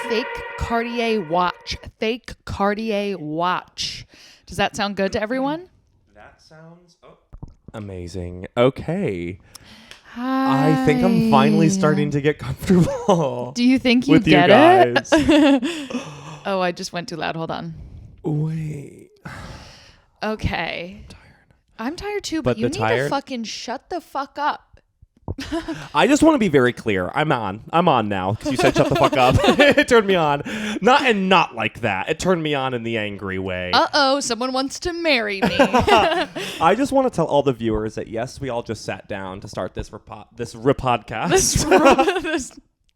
fake Cartier watch. Fake Cartier watch. Does that sound good to everyone? That sounds amazing. Okay. Hi. I think I'm finally starting to get comfortable. Do you think you with get you guys. it? Oh, I just went too loud. Hold on. Wait. Okay. I'm tired too, But but you the need to tired- fucking shut the fuck up. I just want to be very clear. I'm on now because you said shut the fuck up. It turned me on. Not like that. It turned me on in the angry way. Uh-oh, someone wants to marry me. I just want to tell all the viewers that yes, we all just sat down to start this podcast. this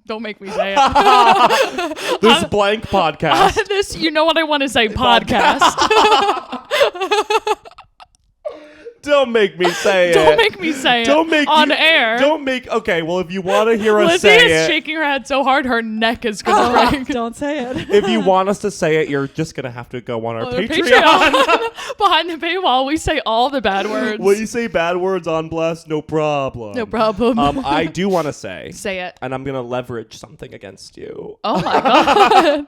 don't make me say it. This blank podcast. This, you know what I want to say, podcast. Don't make me say it. Don't make me say Don't it make on you, air. Don't make. Okay, well, if you want to hear us Lizzie say is it, shaking her head so hard her neck is gonna break. Don't say it. if you want us to say it, you're just gonna have to go on our On Patreon. Behind the paywall, we say all the bad words. When you say bad words on Bless, no problem. No problem. I do want to say, Say it. and I'm gonna leverage something against you. Oh my god.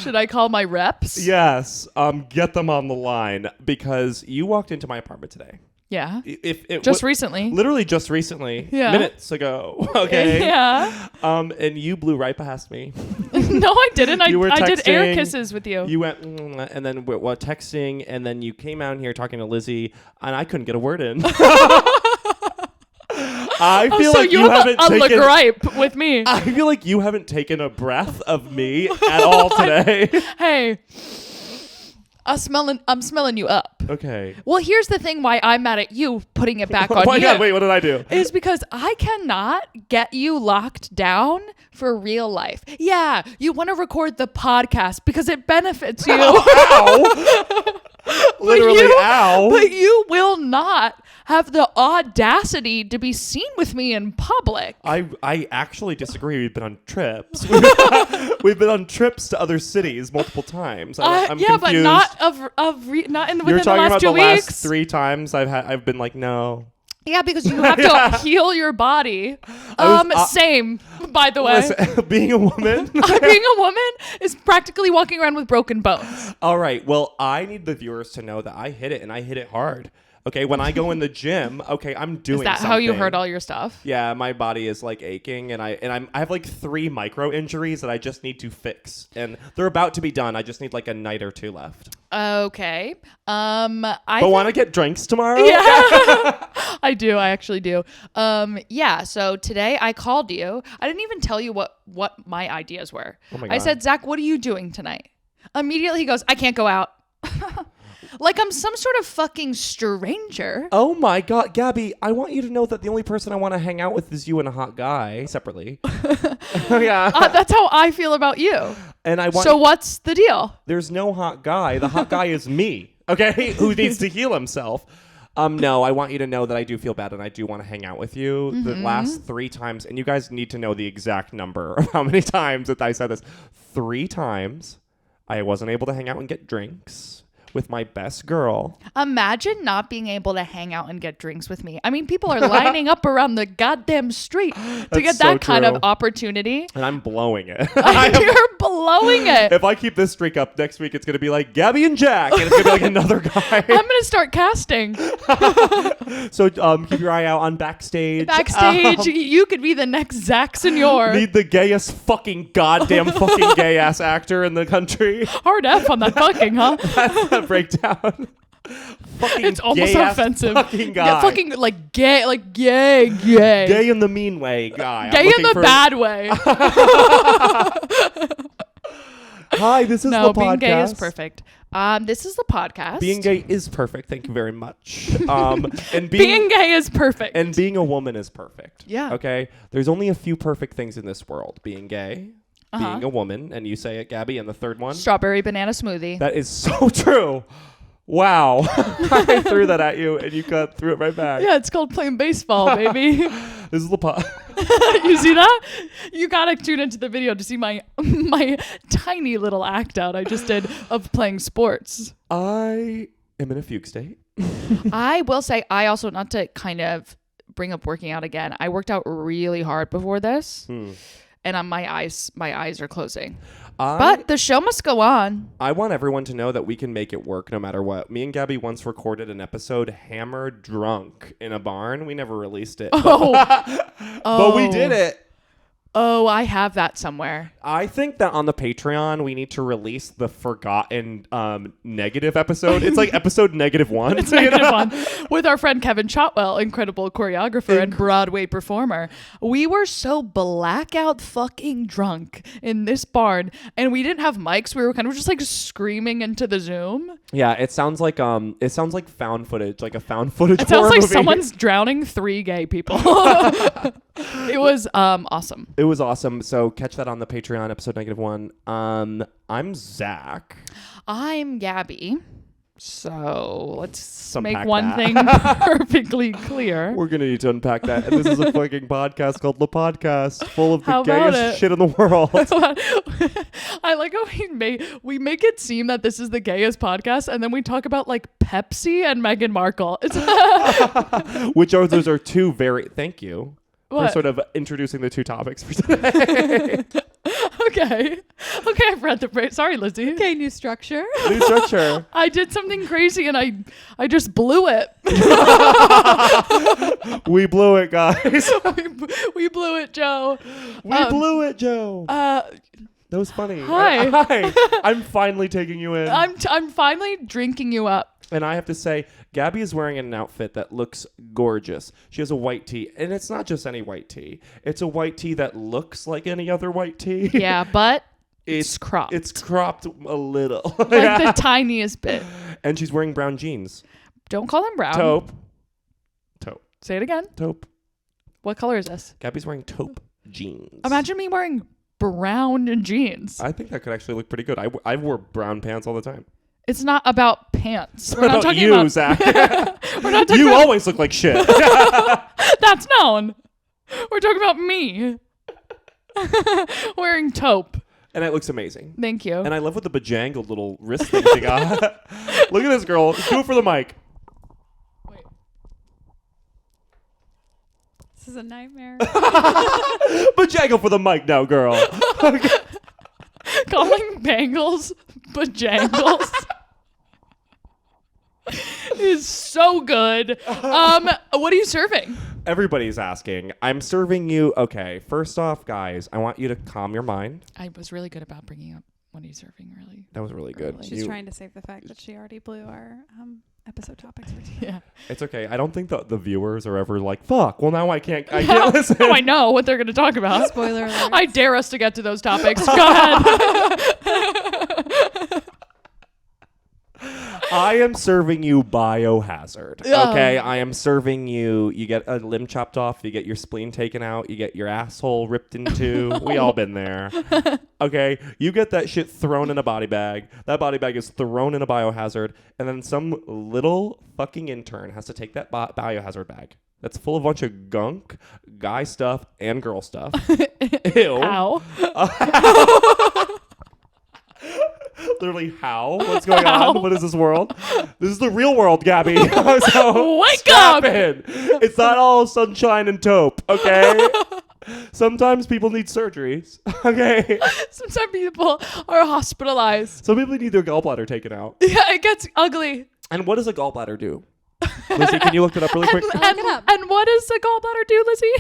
Should I call my reps? Yes, get them on the line because you walked into my apartment today. Yeah. If it Just recently. literally just recently, Yeah. minutes ago. Okay. Yeah. And you blew right past me. No, I didn't. You were I did air texting. kisses with you. You went and then we're texting, and then you came out here talking to Lizzie, and I couldn't get a word in. I feel so like you you have haven't a taken. gripe with me. I feel like you haven't taken a breath of me at all today. Hey, I'm smelling you up. Okay. Well, here's the thing why I'm mad at you putting it back Oh on my you. God! Wait, what did I do? Is because I cannot get you locked down for real life. Yeah, you want to record the podcast because it benefits you. Ow! Literally, ow! But you will not have the audacity to be seen with me in public. I actually disagree. We've been on trips. We've been on trips to other cities multiple times. I'm yeah, confused. but not not in You're within the talking last about 2 the weeks. last 3 times I've been like, no. Yeah, because you have to heal your body. Same, by the way. Listen, being a woman. Being a woman is practically walking around with broken bones. All right. Well, I need the viewers to know that I hit it, and I hit it hard. Okay, when I go in the gym, okay, I'm doing Is that something. how you hurt all your stuff? Yeah, my body is like aching, and I have like 3 micro injuries that I just need to fix, and they're about to be done. I just need like a night or 2 left. Okay. But want to get drinks tomorrow? Yeah, I do. I actually do. Yeah. So today I called you. I didn't even tell you what my ideas were. Oh my I God. said, Zach, what are you doing tonight? Immediately he goes, I can't go out. Like I'm some sort of fucking stranger. Oh my God, Gabby, I want you to know that the only person I want to hang out with is you and a hot guy separately. Yeah. That's how I feel about you. And I want So what's the deal? There's no hot guy. The hot guy is me, okay? Who needs to heal himself. No, I want you to know that I do feel bad and I do want to hang out with you. The last 3 times, and you guys need to know the exact number of how many times that I said this. 3 times I wasn't able to hang out and get drinks with my best girl. Imagine not being able to hang out and get drinks with me. I mean, people are lining up around the goddamn street to get so that kind true. of opportunity. And I'm blowing it. You're blowing it. If I keep this streak up next week, it's going to be like Gabby and Jack, and it's going to be like another guy. I'm going to start casting. So keep your eye out on Backstage. Backstage, you could be the next Zack Senior. Need the gayest fucking goddamn fucking gay ass actor in the country. Hard F on that fucking, huh? That's a breakdown. Fucking It's almost gay-ass offensive. Fucking guy. Yeah, fucking like gay. Gay in the mean way guy. Gay in the bad way. Hi, this is No, the podcast. being gay is perfect. This is the podcast. Being gay is perfect. Thank you very much. And Being gay is perfect. and being a woman is perfect. Yeah. Okay. There's only a few perfect things in this world: being gay, being a woman, and you say it, Gabby, and the third one. Strawberry banana smoothie. That is so true. Wow. I threw that at you and you threw it right back. Yeah, it's called playing baseball, baby. This is the pod. You see that? You gotta tune into the video to see my tiny little act out I just did of playing sports. I am in a fugue state. I will say, I also, not to kind of bring up working out again, I worked out really hard before this. and my eyes are closing. But the show must go on. I want everyone to know that we can make it work no matter what. Me and Gabby once recorded an episode hammered drunk in a barn. We never released it. But we did it. Oh, I have that somewhere. I think that on the Patreon, we need to release the forgotten negative episode. It's like episode -1. It's -1 with our friend Kevin Shotwell, incredible choreographer and Broadway performer. We were so blackout fucking drunk in this barn, and we didn't have mics. We were kind of just like screaming into the Zoom. Yeah, it sounds like found footage, like a found footage. It sounds horror like movie. someone's drowning 3 gay people. It was awesome. It was awesome. So catch that on the Patreon, episode -1. I'm Zack. I'm Gabby. So let's Unpack make one that. thing perfectly clear. We're going to need to unpack that. And this is a fucking podcast called The Podcast, full of the How about gayest it? shit in the world. I like how we make it seem that this is the gayest podcast, and then we talk about like Pepsi and Meghan Markle. Those are two very... Thank you for What? sort of introducing the two topics for today. Okay, I've read the phrase. Sorry, Lizzie. Okay, new structure. New structure. I did something crazy and I just blew it. We blew it, guys. We blew it, Joe. We blew it, Joe. That was funny. Hi. Hi. I'm finally taking you in. I'm finally drinking you up. And I have to say, Gabby is wearing an outfit that looks gorgeous. She has a white tee, and it's not just any white tee. It's a white tee that looks like any other white tee. Yeah, but it's cropped. It's cropped a little. Like the tiniest bit. And she's wearing brown jeans. Don't call them brown. Taupe. Say it again. Taupe. What color is this? Gabby's wearing taupe jeans. Imagine me wearing brown jeans. I think that could actually look pretty good. I wore brown pants all the time. It's not about pants. We're What not about talking you, about Zach? We're not talking You about always look like shit. That's known. We're talking about me. Wearing taupe. And it looks amazing. Thank you. And I love with the bejangled little wrist thing she got. Look at this girl. Do it for the mic. Wait. This is a nightmare. Bejangle for the mic now, girl. Calling bangles bejangles is so good. What are you serving? Everybody's asking. I'm serving you. Okay, first off, guys, I want you to calm your mind. I was really good about bringing up what are you serving, really. That was really good. She's trying to save the fact that she already blew our episode topics for today. Yeah. It's okay. I don't think the viewers are ever like, fuck, well, now I can't listen. Oh, I know what they're going to talk about. Spoiler alert. I dare us to get to those topics. Go ahead. I am serving you biohazard. Oh. Okay, I am serving you. You get a limb chopped off. You get your spleen taken out. You get your asshole ripped in two. We all been there. Okay, you get that shit thrown in a body bag. That body bag is thrown in a biohazard, and then some little fucking intern has to take that biohazard bag that's full of a bunch of gunk, guy stuff, and girl stuff. Ew. Ow. Literally, how? What's going on? What is this world? This is the real world, Gabby. So Wake strap up! in. It's not all sunshine and taupe, okay? Sometimes people need surgeries, okay? Some people are hospitalized. Some people need their gallbladder taken out. Yeah, it gets ugly. And what does a gallbladder do? Lizzie, can you look it up really quick? Look it up. And what does a gallbladder do, Lizzie?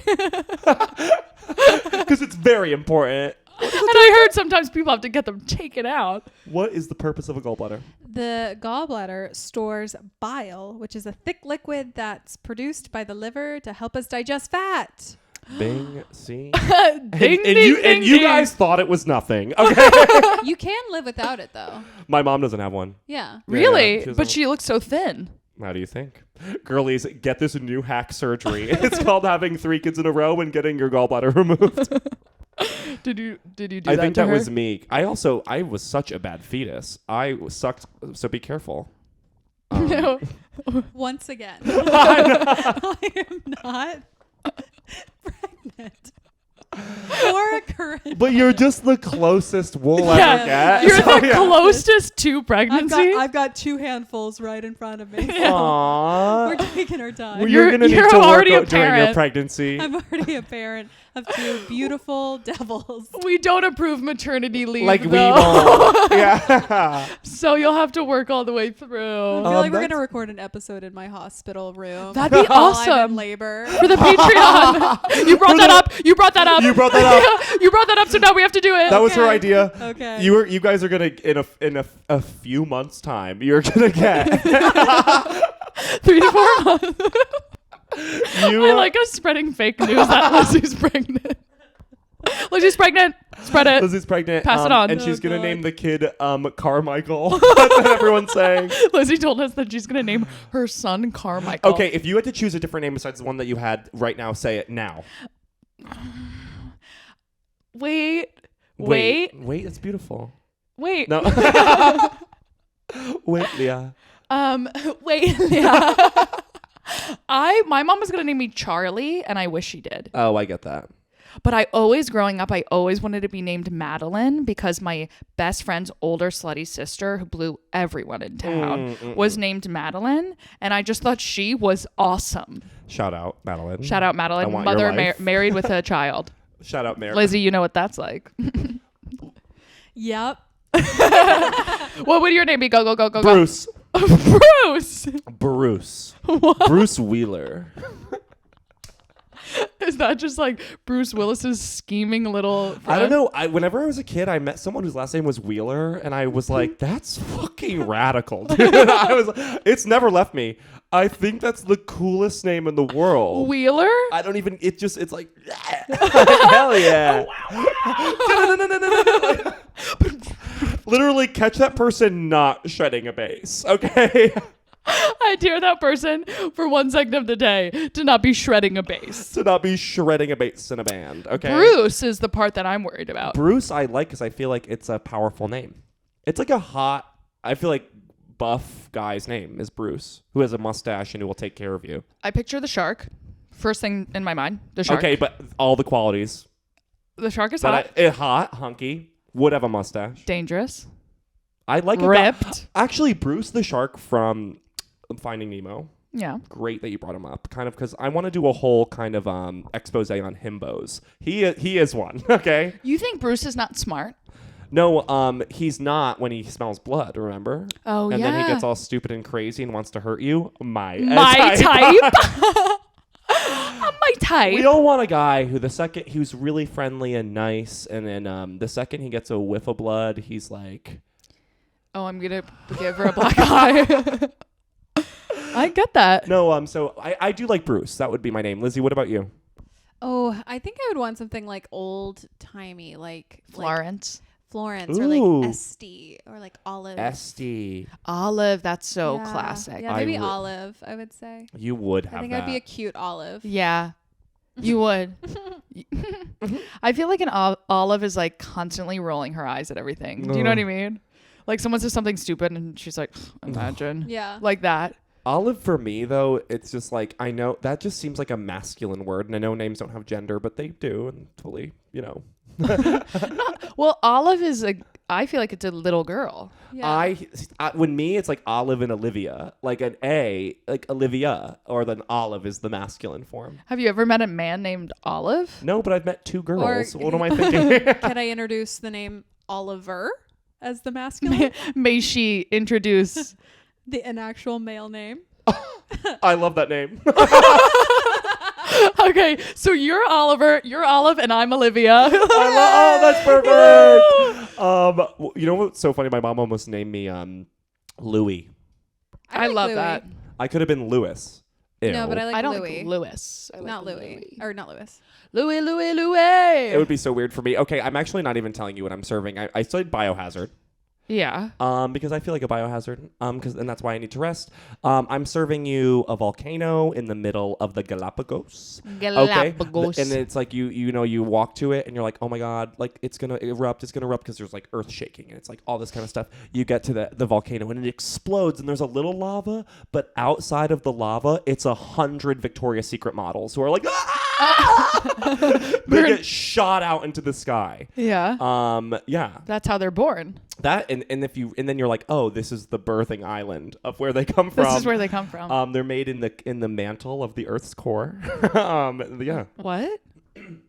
Because it's very important. And I heard sometimes people have to get them taken out. What is the purpose of a gallbladder? The gallbladder stores bile, which is a thick liquid that's produced by the liver to help us digest fat. Bing, see? Ding, and ding, you ding. guys thought it was nothing, okay? You can live without it, though. My mom doesn't have one. Yeah. Really? Yeah, But she looks so thin. How do you think? Girlies, get this new hack surgery. It's called having 3 kids in a row and getting your gallbladder removed. Did you do that I think to that her? was me. I was such a bad fetus. I sucked, so be careful. No. Once again, I am not pregnant or current. But you're just the closest we'll Yeah, ever get. You're So, the yeah. closest to pregnancy. I've got 2 handfuls right in front of me. Aww. We're taking our time. Well, you're going to need you're to work already a out during your parent. pregnancy. I'm already a parent of two beautiful devils. We don't approve maternity leave, Like we though. won't. Yeah. So you'll have to work all the way through. I feel like we're that's- gonna record an episode in my hospital room. That'd be while I'm in awesome. labor. For the Patreon. You brought that up. You brought that up. You brought that up. You brought that up, so now we have to do it. That was her Okay. idea. Okay. You guys are gonna in a few months time. You're gonna get 3 to 4 months. you. I like us spreading fake news that Lizzie's pregnant. Lizzie's pregnant. Spread it. Lizzie's pregnant. Pass it on. and she's Oh, gonna God. name the kid Carmichael. That's what everyone's saying. Lizzie told us that she's gonna name her son Carmichael. Okay, if you had to choose a different name besides the one that you had right now, say it now. Wait. Wait, it's beautiful. Wait. No. Wait, Leah. Wait. Yeah. My mom was gonna name me Charlie, and I wish she did. Oh, I get that. But growing up, I always wanted to be named Madeline because my best friend's older slutty sister, who blew everyone in town, was named Madeline, and I just thought she was awesome. Shout out, Madeline. Shout out Madeline, I want your mother life. married with a child. Shout out, Mary. Lizzie, you know what that's like. Yep. What would your name be? Go. Bruce. Bruce. Bruce. Bruce Wheeler. Is that just like Bruce Willis's scheming little friend? I don't know. Whenever I was a kid, I met someone whose last name was Wheeler, and I was like, "That's fucking radical, dude." It's never left me. I think that's the coolest name in the world. Wheeler? I don't even. It's like, hell yeah. Literally, catch that person not shredding a bass. Okay. I dare that person for 1 second of the day to not be shredding a bass. To not be shredding a bass in a band. Okay. Bruce is the part that I'm worried about. Bruce, I like because I feel like it's a powerful name. It's like a hot. I feel like buff guy's name is Bruce, who has a mustache and who will take care of you. I picture the shark. First thing in my mind, the shark. Okay, but all the qualities. The shark is hot. Hot, hunky, would have a mustache. Dangerous. I like it. Ripped. Actually, Bruce the shark from Finding Nemo. Yeah. Great that you brought him up. Kind of because I want to do a whole kind of expose on himbos. He is one. Okay. You think Bruce is not smart? No, he's not when he smells blood. Remember? Oh, and yeah. then he gets all stupid and crazy and wants to hurt you. My type. My type. We all want a guy who the second who's really friendly and nice, and then the second he gets a whiff of blood, he's like, Oh, I'm gonna give her a black eye. I get that. no. So I do like Bruce. That would be my name. Lizzie, what about you? Oh, I think I would want something like old timey, like Florence. Florence, or Ooh. like Esty, or like Olive. Esty. Olive, that's so Yeah. classic. Yeah, I maybe would- Olive. I would say. You would have I think that. I'd be a cute Olive. Yeah, you would. I feel like an Olive is like constantly rolling her eyes at everything. Do you know what I mean? Like someone says something stupid and she's like, imagine. Yeah. Like that. Olive for me though, it's just like I know that just seems like a masculine word, and I know names don't have gender, but they do, and totally, you know. Well, Olive is I feel like it's a little girl. Yeah. When me, it's like Olive and Olivia, like an A, like Olivia, or then Olive is the masculine form. Have you ever met a man named Olive? No, but I've met two girls. Or- What am I thinking? Can I introduce the name Oliver as the masculine? May she introduce An actual male name? I love that name. Okay, so you're Oliver, you're Olive, and I'm Olivia. Oh, that's perfect. You know what's so funny? My mom almost named me Louis. I like love Louis. that. I could have been Lewis. Ew. No, but I like I don't Louis. like Lewis. I like Not Louis. Or not Louis. Louis. It would be so weird for me. Okay, I'm actually not even telling you what I'm serving. I studied biohazard. Yeah. Because I feel like a biohazard. And that's why I need to rest. I'm serving you a volcano in the middle of the Galapagos. Galapagos. Okay. And it's like you walk to it and you're like, oh my god, like it's gonna erupt because there's like earth shaking and it's like all this kind of stuff. You get to the volcano and it explodes and there's a little lava, but outside of the lava, it's 100 Victoria's Secret models who are like, they get shot out into the sky. Yeah. Yeah. That's how they're born. That and then you're like, oh, this is the birthing island of where they come from. This is where they come from. They're made in the mantle of the Earth's core. Yeah. What?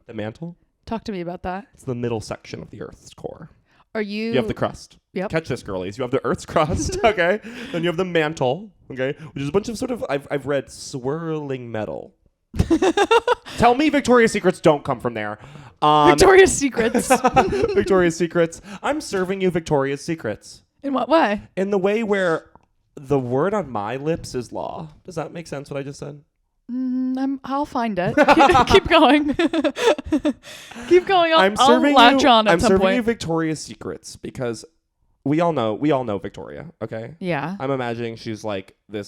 The mantle? Talk to me about that. It's the middle section of the Earth's core. Are you? You have the crust. Yep. Catch this, girlies. You have the Earth's crust, okay? Then you have the mantle, okay? Which is a bunch of sort of, I've read swirling metal. Tell me Victoria's Secrets don't come from there. Victoria's Secrets. Victoria's Secrets. I'm serving you Victoria's Secrets. In what way? In the way where the word on my lips is law. Does that make sense, what I just said? I'll find it. Keep going. Keep going. I'll latch on at I'm some serving point. you Victoria's Secrets because we all know Victoria, okay? Yeah. I'm imagining she's like a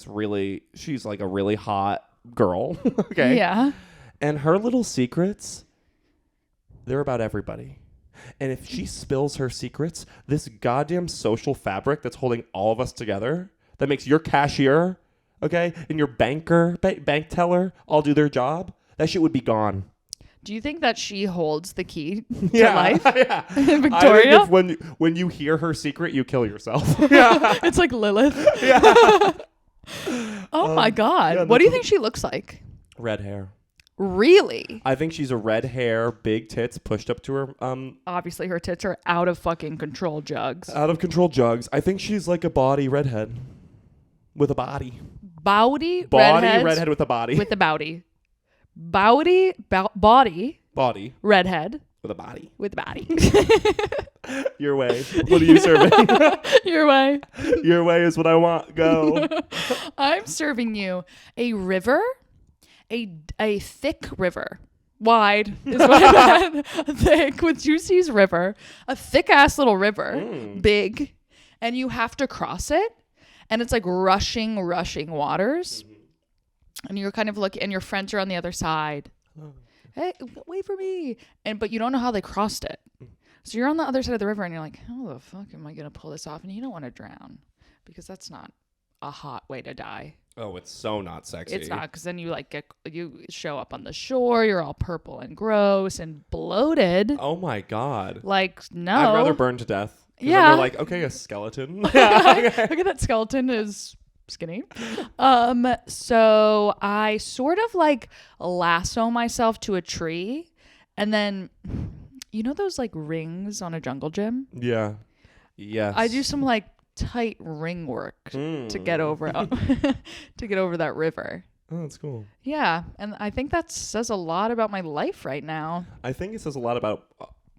really hot girl, okay? Yeah. And her little secrets, they're about everybody. And if she spills her secrets, this goddamn social fabric that's holding all of us together, that makes your cashier, okay, and your bank teller all do their job, that shit would be gone. Do you think that she holds the key to Yeah, life? yeah. Victoria? I think when you hear her secret, you kill yourself. Yeah. It's like Lilith. Yeah. Oh my God. yeah, What do you think she looks like? Red hair. Really? I think she's a red hair, big tits pushed up to her Obviously, her tits are out of fucking control jugs. out of control jugs. I think she's like a body redhead with a body. Bowdy Redhead with a body. with the bowdy. Bowdy, body, Body redhead with a body. with body. Your way. What are you serving? Your way. Your way is what I want. Go. I'm serving you a river, a thick river. Wide is what I meant. Thick with Juicy's river. A thick ass little river. Big. And you have to cross it. And it's like rushing waters. And you're kind of looking, and your friends are on the other side. Hey, wait for me. But you don't know how they crossed it. So you're on the other side of the river and you're like, how the fuck am I going to pull this off? And you don't want to drown because that's not a hot way to die. Oh, it's so not sexy. It's not, because then you show up on the shore, you're all purple and gross and bloated. Oh my God. Like, no. I'd rather burn to death. 'Cause Yeah. then they're like, okay, a skeleton. Look at that skeleton is skinny. So I sort of like lasso myself to a tree, and then you know those like rings on a jungle gym? Yeah. Yes. I do some like tight ring work to get over to get over that river. Oh, that's cool. Yeah, and I think that says a lot about my life right now. I think it says a lot about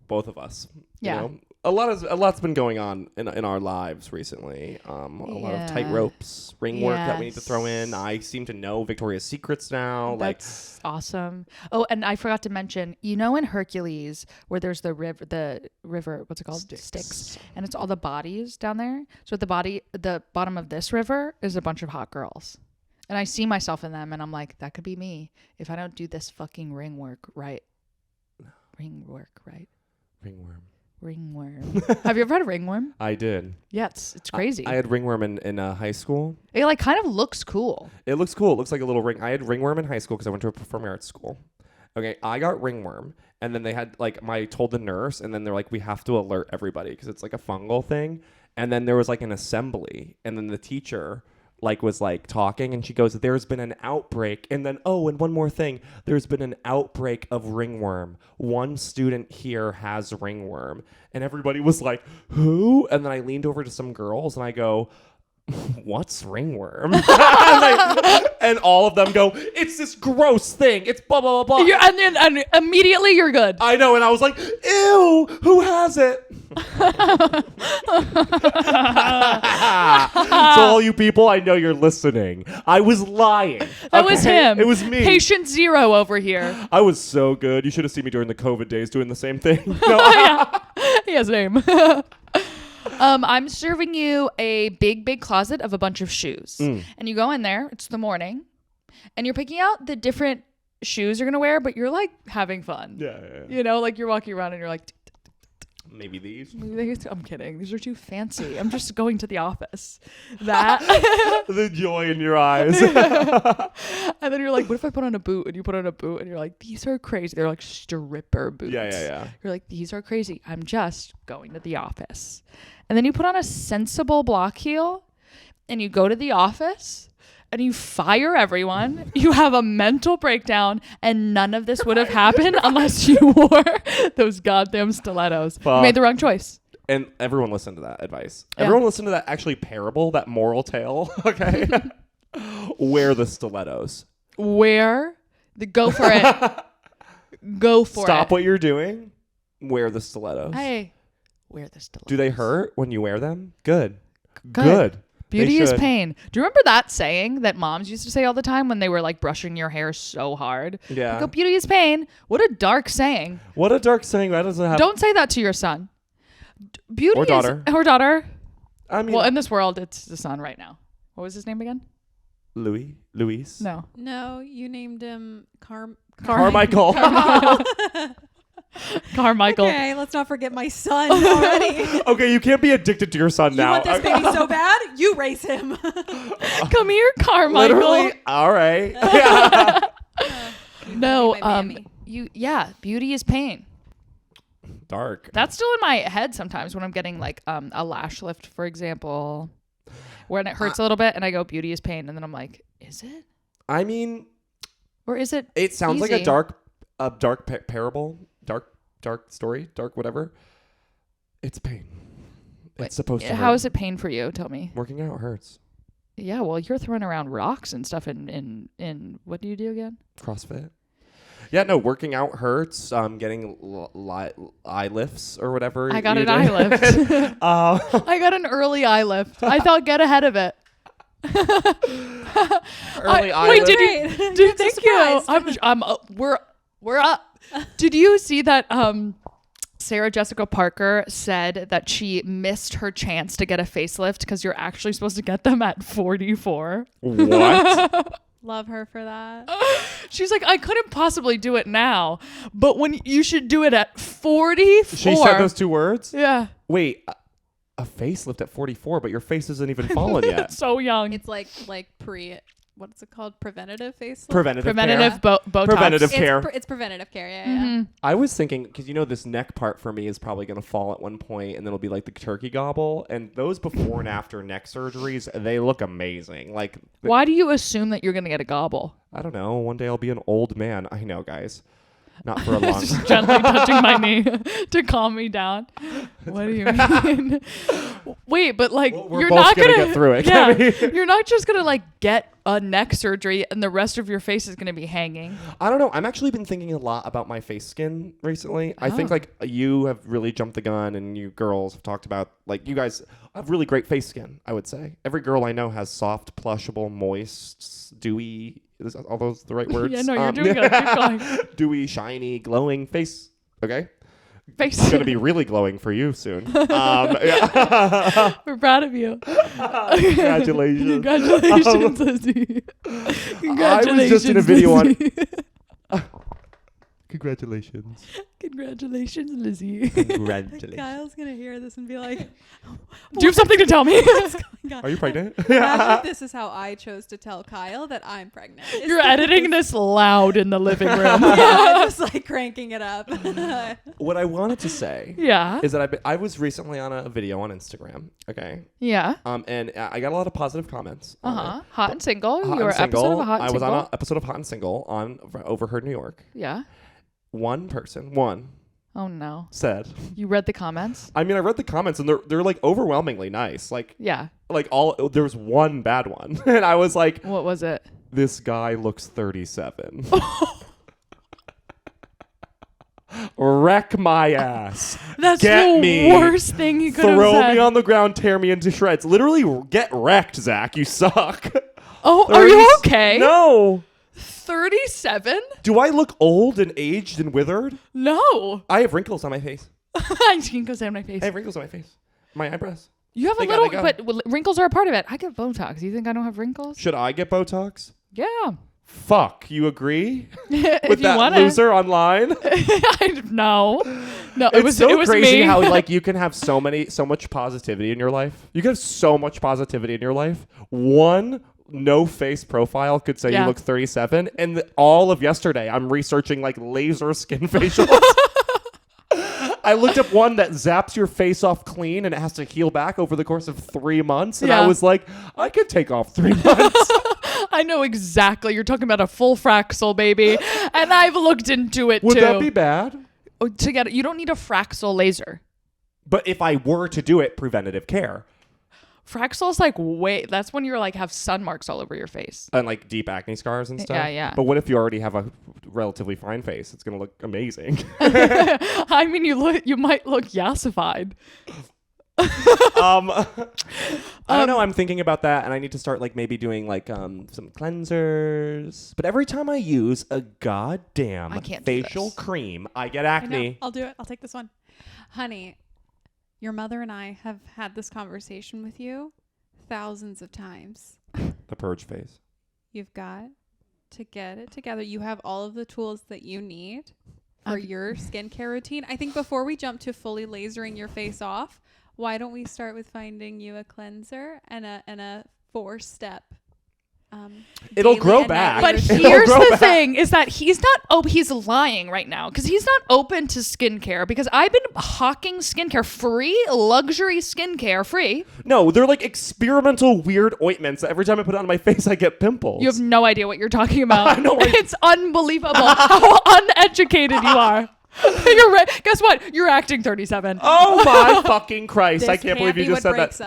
both of us. Yeah. You know? A lot's been going on in our lives recently. A lot of tight ropes, ring work that we need to throw in. I seem to know Victoria's Secrets now. That's awesome. Oh, and I forgot to mention, you know, in Hercules where there's the river, what's it called? Styx. And it's all the bodies down there. So at the bottom of this river is a bunch of hot girls. And I see myself in them and I'm like, that could be me if I don't do this fucking ring work right. Ringworm. Have you ever had a ringworm? I did. Yeah, it's crazy. I had ringworm in high school. It like kind of looks cool. It looks cool. It looks like a little ring. I had ringworm in high school because I went to a performing arts school. Okay, I got ringworm, and then they had told the nurse, and then they're like, we have to alert everybody because it's like a fungal thing. And then there was like an assembly, and then the teacher was talking, and she goes, there's been an outbreak. And then, and one more thing, there's been an outbreak of ringworm. One student here has ringworm. And everybody was like, who? And then I leaned over to some girls and I go, what's ringworm? and all of them go, it's this gross thing. It's blah, blah, blah, blah. And immediately you're good. I know. And I was like, ew, who has it? So all you people, I know you're listening. I was lying. That was him. It was me. Patient zero over here. I was so good. You should have seen me during the COVID days doing the same thing. No. Yeah. He has a name. I'm serving you a big closet of a bunch of shoes. And you go in there, it's the morning, and you're picking out the different shoes you're going to wear, but you're like having fun. Yeah. You know, like you're walking around and you're like, maybe these. I'm kidding. These are too fancy. I'm just going to the office. That. The joy in your eyes. And then you're like, what if I put on a boot? And you put on a boot and you're like, these are crazy. They're like stripper boots. Yeah. You're like, these are crazy. I'm just going to the office. And then you put on a sensible block heel and you go to the office and you fire everyone. You have a mental breakdown, and none of this would have happened unless you wore those goddamn stilettos. You made the wrong choice. And everyone listened to that advice. Yeah. Everyone listened to that actually parable, that moral tale. Okay. Wear the stilettos. Go for it. Go for it. Stop what you're doing. Wear the stilettos. Hey, wear the stilettos. Do they hurt when you wear them? Good. Good. Beauty They is should. pain. Do you remember that saying that moms used to say all the time when they were like brushing your hair so hard? Yeah. They go, beauty is pain. What a dark saying. What a dark saying. That doesn't have. Don't say that to your son. Beauty Or daughter. is or daughter. I mean, Well, in this world, it's the son right now. What was his name again? Luis. No. No, you named him Carmichael. Carmichael. Okay, let's not forget my son already. Okay, you can't be addicted to your son You now. want this baby so bad? You raise him. Come here, Carmichael. Literally. All right. No. My mammy. Beauty is pain. Dark. That's still in my head sometimes when I'm getting like a lash lift, for example, when it hurts a little bit and I go, beauty is pain. And then I'm like, is it? I mean, Or is it? it sounds like easy? a dark parable, dark story, dark whatever. It's pain. It's supposed to hurt. How is it pain for you? Tell me. Working out hurts. Yeah, well, you're throwing around rocks and stuff in what do you do again? CrossFit. Yeah, no, working out hurts. Getting eye lifts or whatever. I got you an do. eye lift. I got an early eye lift. I thought get ahead of it. Early eye wait, lift. did you? Dude, so thank you. surprised. We're up. Did you see that? Sarah Jessica Parker said that she missed her chance to get a facelift because you're actually supposed to get them at 44. What? Love her for that. She's like, I couldn't possibly do it now, but when you should do it at 44. She said those two words? Yeah. Wait, a facelift at 44, but your face isn't even fallen yet. So young. It's like what's it called? Preventative facelift? Preventative Preventative care. Botox. Preventative care. It's preventative care. Yeah. I was thinking, because this neck part for me is probably going to fall at one point, and then it'll be like the turkey gobble. And those before and after neck surgeries, they look amazing. Like, Why do you assume that you're going to get a gobble? I don't know. One day I'll be an old man. I know, guys. Not for a long Just gently touching my knee to calm me down. What do you mean? Wait, but like We're you're both not gonna gonna get through it, Yeah, Cammy. you're not just gonna like get a neck surgery and the rest of your face is gonna be hanging. I don't know. I've actually been thinking a lot about my face skin recently. I think Oh. like you have really jumped the gun, and you girls have talked about, like, you guys have really great face skin, I would say. Every girl I know has soft, plushable, moist, dewy. Is all those the right words? Yeah, no, you're doing it. Keep going. Dewy, shiny, glowing face. Okay. Face. It's going to be really glowing for you soon. Yeah. We're proud of you. Congratulations. Congratulations, Lizzie. Congratulations, I was just in a video on. Lizzie. Congratulations. Congratulations, Lizzie. Congratulations. Kyle's gonna hear this and be like, Do you have something to tell me? Are you pregnant? imagine if this is how I chose to tell Kyle that I'm pregnant. You're editing this loud in the living room. Yeah, just like cranking it up. What I wanted to say Yeah. is that I was recently on a video on Instagram, okay? Yeah. And I got a lot of positive comments. on Uh-huh. it. Hot and single. Hot You were and Single. episode of a Hot and I was Single. on an episode of Hot and Single on Overheard New York. Yeah. One person Oh no. said, You read the comments? I mean, I read the comments and they're like overwhelmingly nice. Like Yeah. there was one bad one. And I was like, What was it? this guy looks 37. Wreck my ass. That's Get the me. worst thing you could have Throw said. me on the ground, tear me into shreds. Literally, get wrecked, Zach. You suck. Oh, are you okay? No. 37? Do I look old and aged and withered? No. I have wrinkles on my face. I can go say on my face. I have wrinkles on my face. My eyebrows. You have They a gotta little, go. but wrinkles are a part of it. I get Botox. You think I don't have wrinkles? Should I get Botox? Yeah. Fuck. You agree? If With you that want loser online? No. No, it It's was so it was crazy me. how like you can have so much positivity in your life. You can have so much positivity in your life. One no face profile could say Yeah. you look 37, and all of yesterday I'm researching like laser skin facials. I looked up one that zaps your face off clean and it has to heal back over the course of 3 months, and I Yeah. was like, I could take off 3 months. I know exactly. You're talking about a full Fraxel, baby. And I've looked into it, Would too. that be bad? To get it, you don't need a Fraxel laser. But if I were to do it, preventative care. Fraxel's like, wait, that's when you're like have sun marks all over your face. And like deep acne scars and stuff. Yeah. But what if you already have a relatively fine face? It's going to look amazing. I mean, you might look yassified. I don't know. I'm thinking about that, and I need to start like maybe doing like some cleansers. But every time I use a goddamn facial cream, I get acne. I'll do it. I'll take this one. Honey, your mother and I have had this conversation with you thousands of times. The purge phase. You've got to get it together. You have all of the tools that you need for your skincare routine. I think before we jump to fully lasering your face off, why don't we start with finding you a cleanser and a 4-step it'll grow back. But here's the thing is that he's lying right now because he's not open to skincare because I've been hawking skincare free, luxury skincare free. No, they're like experimental weird ointments that every time I put it on my face, I get pimples. You have no idea what you're talking about. I know. It's unbelievable how uneducated you are. You're right. Guess what? You're acting 37. Oh my fucking Christ. This I can't believe you just said that.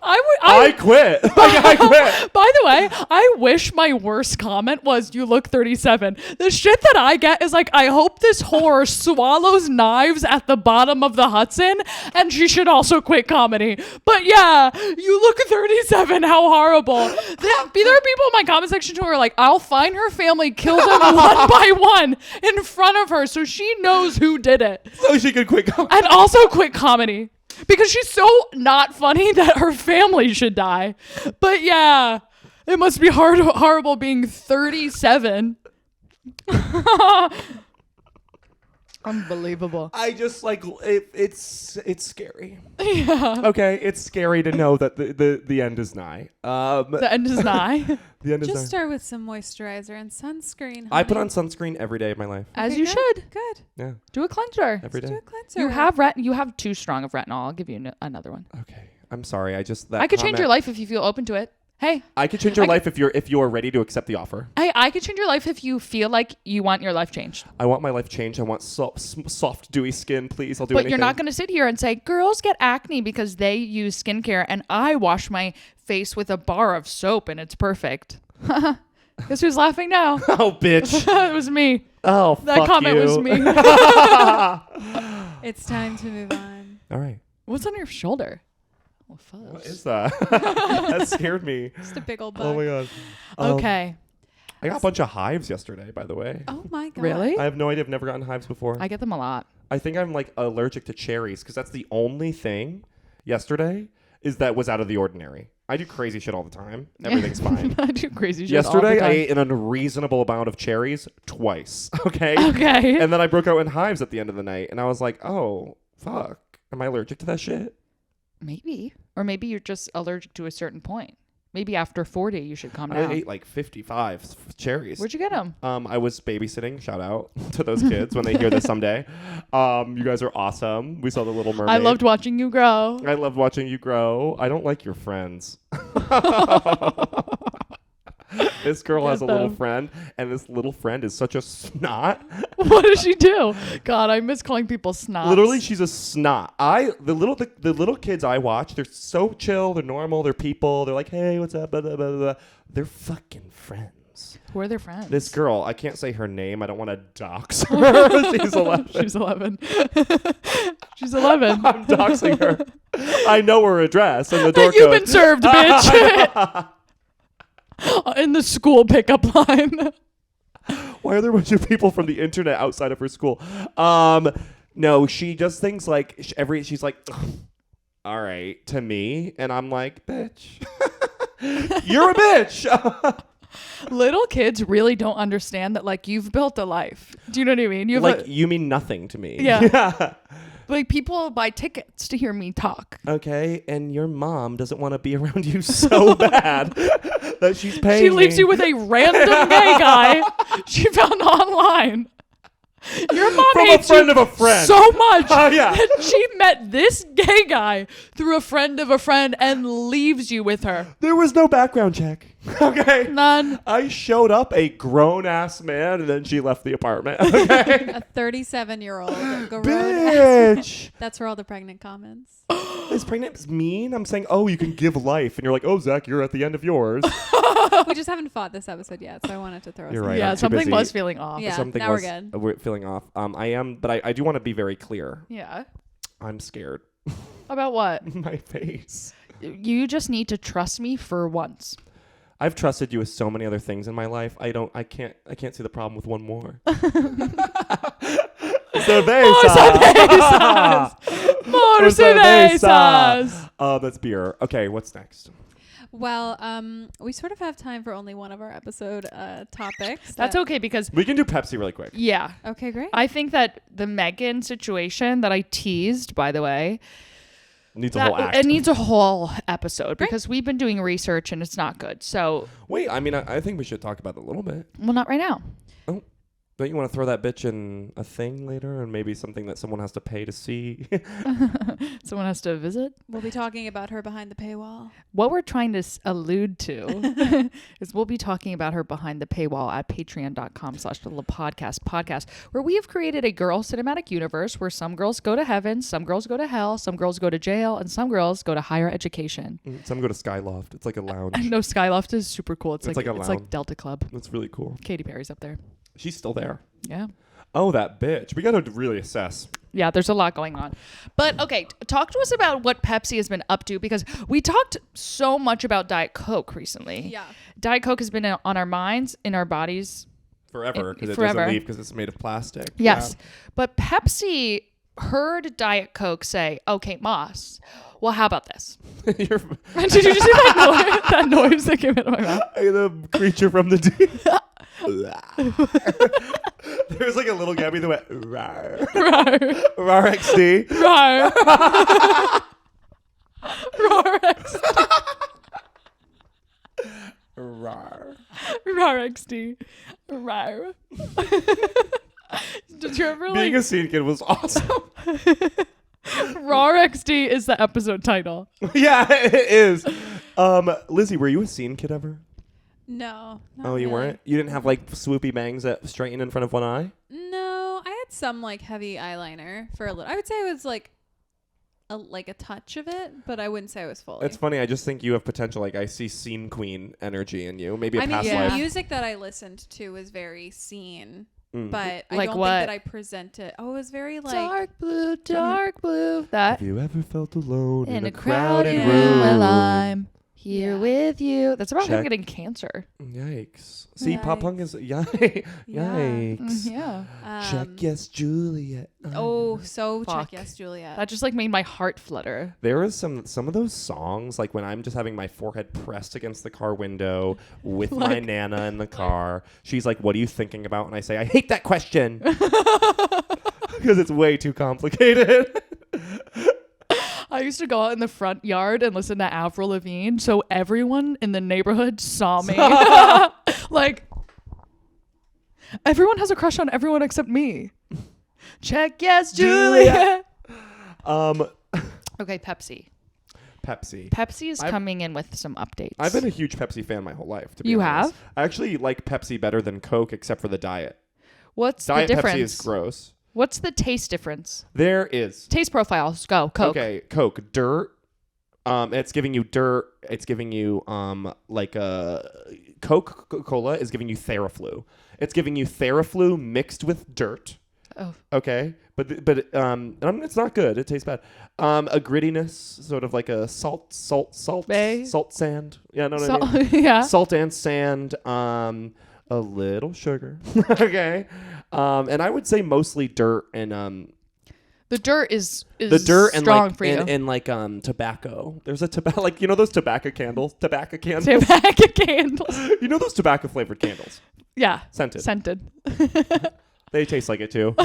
I quit. I quit. By the way, I wish my worst comment was you look 37. The shit that I get is like, I hope this whore swallows knives at the bottom of the Hudson and she should also quit comedy. But yeah, you look 37. How horrible. There are people in my comment section who are like, I'll find her family, kill them one by one in front of her so she knows who did it. So she could quit comedy. And also quit comedy. Because she's so not funny that her family should die. But yeah, it must be horrible being 37. Unbelievable. I just like it's scary. Yeah. Okay, it's scary to know that the end is nigh. The end is nigh. The end is Just nigh. start with some moisturizer and sunscreen. Honey. I put on sunscreen every day of my life. As Okay, you good, should. Good. Yeah, Do a cleanser. every Do day. a cleanser. You have too strong of retinol. I'll give you another one. Okay, I'm sorry. I could change your life if you feel open to it. Hey. I could change your life if you are ready to accept the offer. Hey, I could change your life if you feel like you want your life changed. I want my life changed. I want soft, dewy skin, please. I'll do But anything. you're not going to sit here and say, girls get acne because they use skincare and I wash my face with a bar of soap and it's perfect. Guess who's laughing now? Oh, bitch. It was me. Oh, That fuck comment you. was me. It's time to move on. All right. What's on your shoulder? Oh, fuzz. What is that? That scared me. Just a big old bug. Oh my god. Okay. I got a bunch of hives yesterday, by the way. Oh my god. Really? I have no idea. I've never gotten hives before. I get them a lot. I think I'm like allergic to cherries because that's the only thing yesterday that was out of the ordinary. I do crazy shit all the time. Everything's fine. I do crazy shit. Yesterday, all I the ate an unreasonable amount of cherries twice. Okay. time. Okay. And then I broke out in hives at the end of the night, and I was like, "Oh, fuck! Am I allergic to that shit?" Maybe. Or maybe you're just allergic to a certain point. Maybe after 40, you should calm I down. ate like 55 cherries. Where'd you get them? I was babysitting. Shout out to those kids when they hear this someday. You guys are awesome. We saw The Little Mermaid. I loved watching you grow. I loved watching you grow. I don't like your friends. This girl has a little friend, and this little friend is such a snot. What does she do? God, I miss calling people snots. Literally, she's a snot. The little kids I watch, they're so chill. They're normal. They're people. They're like, hey, what's up? Blah, blah, blah, blah. They're fucking friends. Who are their friends? This girl, I can't say her name. I don't want to dox her. She's 11. She's 11. She's 11. I'm doxing her. I know her address and the door You've code. been served, bitch. In the school pickup line. Why are there a bunch of people from the internet outside of her school? No, she does things like she's like, all right, to me. And I'm like, bitch, you're a bitch. Little kids really don't understand that, like, you've built a life. Do you know what I mean? You have like, you mean nothing to me. Yeah. Like, people buy tickets to hear me talk. Okay, and your mom doesn't want to be around you so bad that she's paying She leaves me. you with a random gay guy she found online. Your mom From a hates friend you of a friend. so much. Yeah. that she met this gay guy through a friend of a friend and leaves you with her. There was no background check. Okay. None. I showed up a grown-ass man, and then she left the apartment. Okay. A 37-year-old Bitch. That's where all the pregnant comments. Is pregnant mean? I'm saying, oh, you can give life. And you're like, oh, Zach, you're at the end of yours. We just haven't fought this episode yet, so I wanted to throw. You're us right. in. Yeah, I'm too something busy. was feeling off. Yeah, Something now was we're good. we're feeling off. I am, but I do want to be very clear. Yeah. I'm scared. About what? My face. You just need to trust me for once. I've trusted you with so many other things in my life. I can't see the problem with one more. Cervezas. More cervezas. That's beer. Okay, what's next? Well, we sort of have time for only one of our episode topics. That's okay because We can do Pepsi really quick. yeah. Okay, great. I think that the Megan situation that I teased, by the way, Needs a whole act. it needs a whole episode because we've been doing research and it's not good. So, Wait, I mean, I think we should talk about it a little bit. well, not right now. Don't you want to throw that bitch in a thing later and maybe something that someone has to pay to see? Someone has to visit. We'll be talking about her behind the paywall. What we're trying to allude to is we'll be talking about her behind the paywall at patreon.com/podcast, where we have created a girl cinematic universe where some girls go to heaven, some girls go to hell, some girls go to jail, and some girls go to higher education. Some go to Skyloft. It's like a lounge. No, Skyloft is super cool. It's like a it's lounge. like Delta Club. It's really cool. Katy Perry's up there. She's still there. Yeah. Oh, that bitch. We got to really assess. Yeah, there's a lot going on. But okay, talk to us about what Pepsi has been up to because we talked so much about Diet Coke recently. Yeah. Diet Coke has been on our minds, in our bodies. Forever, because it Forever. doesn't leave because it's made of plastic. Yes. But Pepsi heard Diet Coke say, oh, Kate Moss, well, how about this? Yeah. Did you just see that noise that came out of my mouth? The creature from the deep. There's like a little Gabby that went rawr. Rawr. Rawr XD. Rawr. Rawr XD. Rawr. Rawr XD. Rawr. Did you ever Being like a scene kid was awesome. Rawr XD is the episode title. Yeah, it is. Lizzie, were you a scene kid ever? No. not Oh, you really. weren't? You didn't have like swoopy bangs that straighten in front of one eye? No, I had some like heavy eyeliner for a little. I would say it was like a touch of it, but I wouldn't say it was fully. It's funny. I just think you have potential. Like I see scene queen energy in you. Maybe a I mean, past the life. music that I listened to was very scene, Mm. but I Like don't what? think that I presented. Oh, it was very like Dark blue. That Have you ever felt alone in a crowded crowded room. room while I'm here Yeah. with you. That's about him Check. getting cancer. Yikes. See, pop punk is yikes. Yeah. Check yes, Juliet. Oh, so Fuck. check yes, Juliet. That just like made my heart flutter. There is some of those songs like when I'm just having my forehead pressed against the car window with my Like- Nana in the car. She's like, "What are you thinking about?" And I say, "I hate that question." Because it's way too complicated. I used to go out in the front yard and listen to Avril Lavigne, so everyone in the neighborhood saw me. Like, everyone has a crush on everyone except me. Check yes, Juliet. Okay, Pepsi. Pepsi. Pepsi is I've- coming in with some updates. I've been a huge Pepsi fan my whole life. To be You honest. have? I actually like Pepsi better than Coke, except for the diet. What's Diet the difference? Pepsi is gross. What's the taste difference? There is. Taste profiles. Go. Coke. Okay, Coke. Dirt. It's giving you dirt. It's giving you like Coca-Cola is giving you Theraflu. It's giving you Theraflu mixed with dirt. Oh. Okay, but it's not good. It tastes bad. A grittiness, sort of like a salt Bay? salt sand. Yeah, know what I mean? Yeah. Salt and sand. A little sugar. Okay. And I would say mostly dirt and The dirt is the dirt and strong like for you. and like tobacco. There's a tobacco, like, you know those tobacco candles. Tobacco candles. You know those tobacco flavored candles, Yeah. scented. Scented. They taste like it too.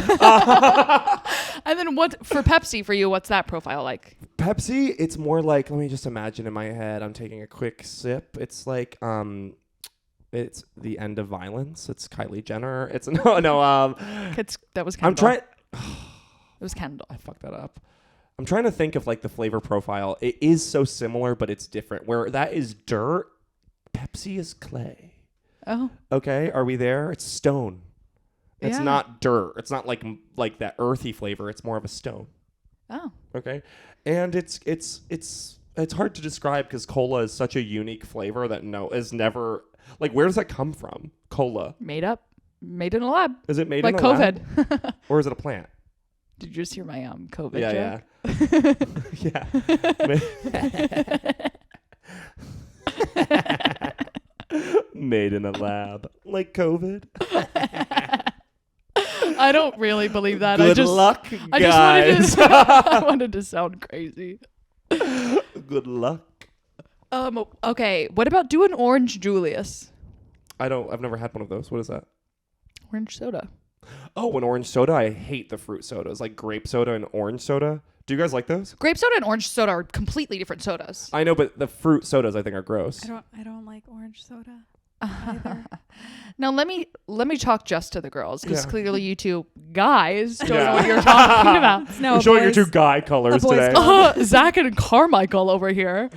And then what for Pepsi for you? What's that profile like? Pepsi, it's more like, let me just imagine in my head. I'm taking a quick sip. It's like It's the end of violence. It's Kylie Jenner. It's no. That was Kendall. I'm trying. It was Kendall. I fucked that up. I'm trying to think of like the flavor profile. It is so similar, but it's different. Where that is dirt, Pepsi is clay. Oh. Okay, are we there? It's stone. It's not dirt. It's not like that earthy flavor. It's more of a stone. Oh. Okay, and it's hard to describe because cola is such a unique flavor that is never like, where does that come from? Cola Made in a lab. Is it made like in a COVID lab? Or is it a plant? Did you just hear my COVID Yeah, joke? yeah. Made in a lab, like COVID. I don't really believe that. Good luck, guys. I wanted to sound crazy. Good luck. Okay. What about doing Orange Julius? I've never had one of those. What is that? Orange soda. Oh, an orange soda. I hate the fruit sodas, like grape soda and orange soda. Do you guys like those? Grape soda and orange soda are completely different sodas. I know, but the fruit sodas I think are gross. I don't like orange soda either. Now let me talk just to the girls, because Yeah. clearly you two guys don't know what you're talking about. No, You're showing your boys. two guy colors boys today. club. Zack and Carmichael over here.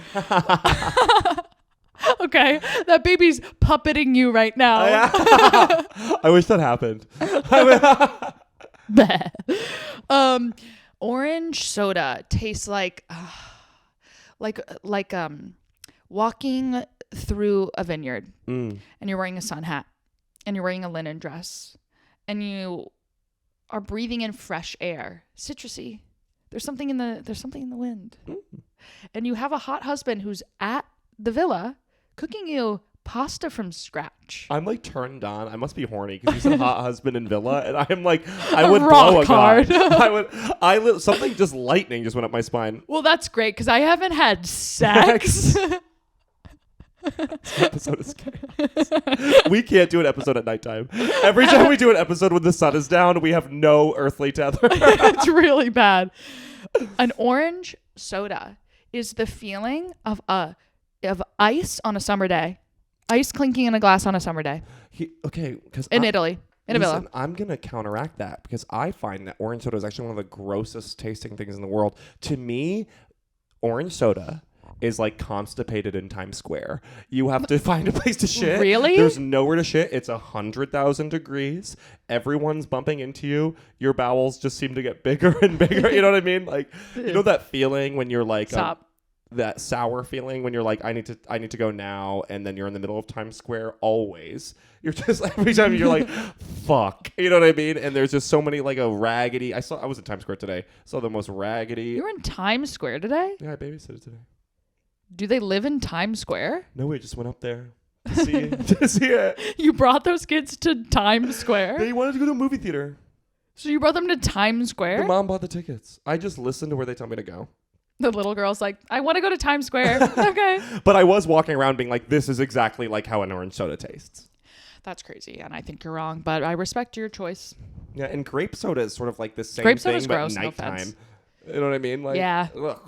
Okay, that baby's puppeting you right now. I wish that happened. Orange soda tastes like walking through a vineyard, and you're wearing a sun hat, and you're wearing a linen dress, and you are breathing in fresh air, citrusy. There's something in the wind, and you have a hot husband who's at the villa cooking you pasta from scratch. I'm like turned on. I must be horny because you said hot husband and villa, and I'm like, I A would rock blow a hard. guy. Something just lightning just went up my spine. Well, that's great because I haven't had sex. This episode is chaos. We can't do an episode at nighttime. Every time we do an episode when the sun is down, we have no earthly tether. It's really bad. An orange soda is the feeling of ice on a summer day. Ice clinking in a glass on a summer day. Because In Italy. In a villa. I'm going to counteract that because I find that orange soda is actually one of the grossest tasting things in the world. To me, orange soda is like constipated in Times Square. You have to find a place to shit. Really? There's nowhere to shit. It's 100,000 degrees. Everyone's bumping into you. Your bowels just seem to get bigger and bigger. You know what I mean? Like, you know that feeling when you're like... Stop. That sour feeling when you're like, I need to go now, and then you're in the middle of Times Square always. You're just every time you're like, fuck. You know what I mean? And there's just so many like a raggedy. I was in Times Square today. Saw the most raggedy. You were in Times Square today? Yeah, I babysitted today. Do they live in Times Square? No, we just went up there to see to see it. You brought those kids to Times Square? They wanted to go to a movie theater. So you brought them to Times Square? The mom bought the tickets. I just listened to where they tell me to go. The little girl's like, I want to go to Times Square. Okay. But I was walking around being like, this is exactly like how an orange soda tastes. That's crazy, and I think you're wrong, but I respect your choice. Yeah, and grape soda is sort of like the same Grape thing, soda's but gross, no nighttime. offense. You know what I mean? Like, Yeah. Ugh.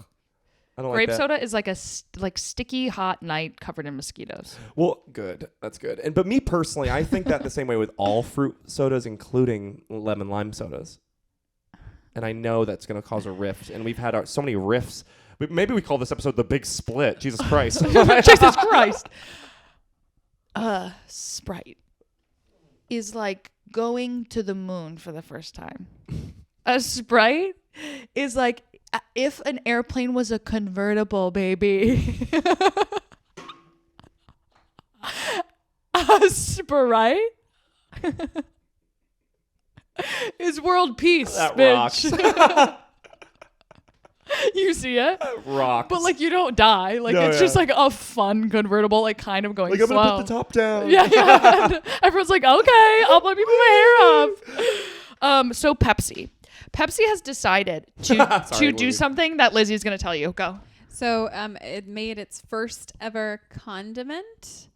I don't Grape like that. soda is like a sticky hot night covered in mosquitoes. Well, good. That's good. But me personally, I think that the same way with all fruit sodas, including lemon lime sodas. And I know that's going to cause a rift. And we've had so many rifts. Maybe we call this episode The Big Split. Jesus Christ. Jesus Christ. Sprite is like going to the moon for the first time. A Sprite is like if an airplane was a convertible, baby. A Sprite is world peace, That bitch. rocks. You see it? Rocks. But like you don't die. Like No, it's just like a fun convertible, like kind of going like, I'm slow. going to put the top down. Yeah. And everyone's like, okay, I'll let me put my hair up. So Pepsi has decided to Sorry, do Lizzie. something that Lizzie's going to tell you. Go. So it made its first ever condiment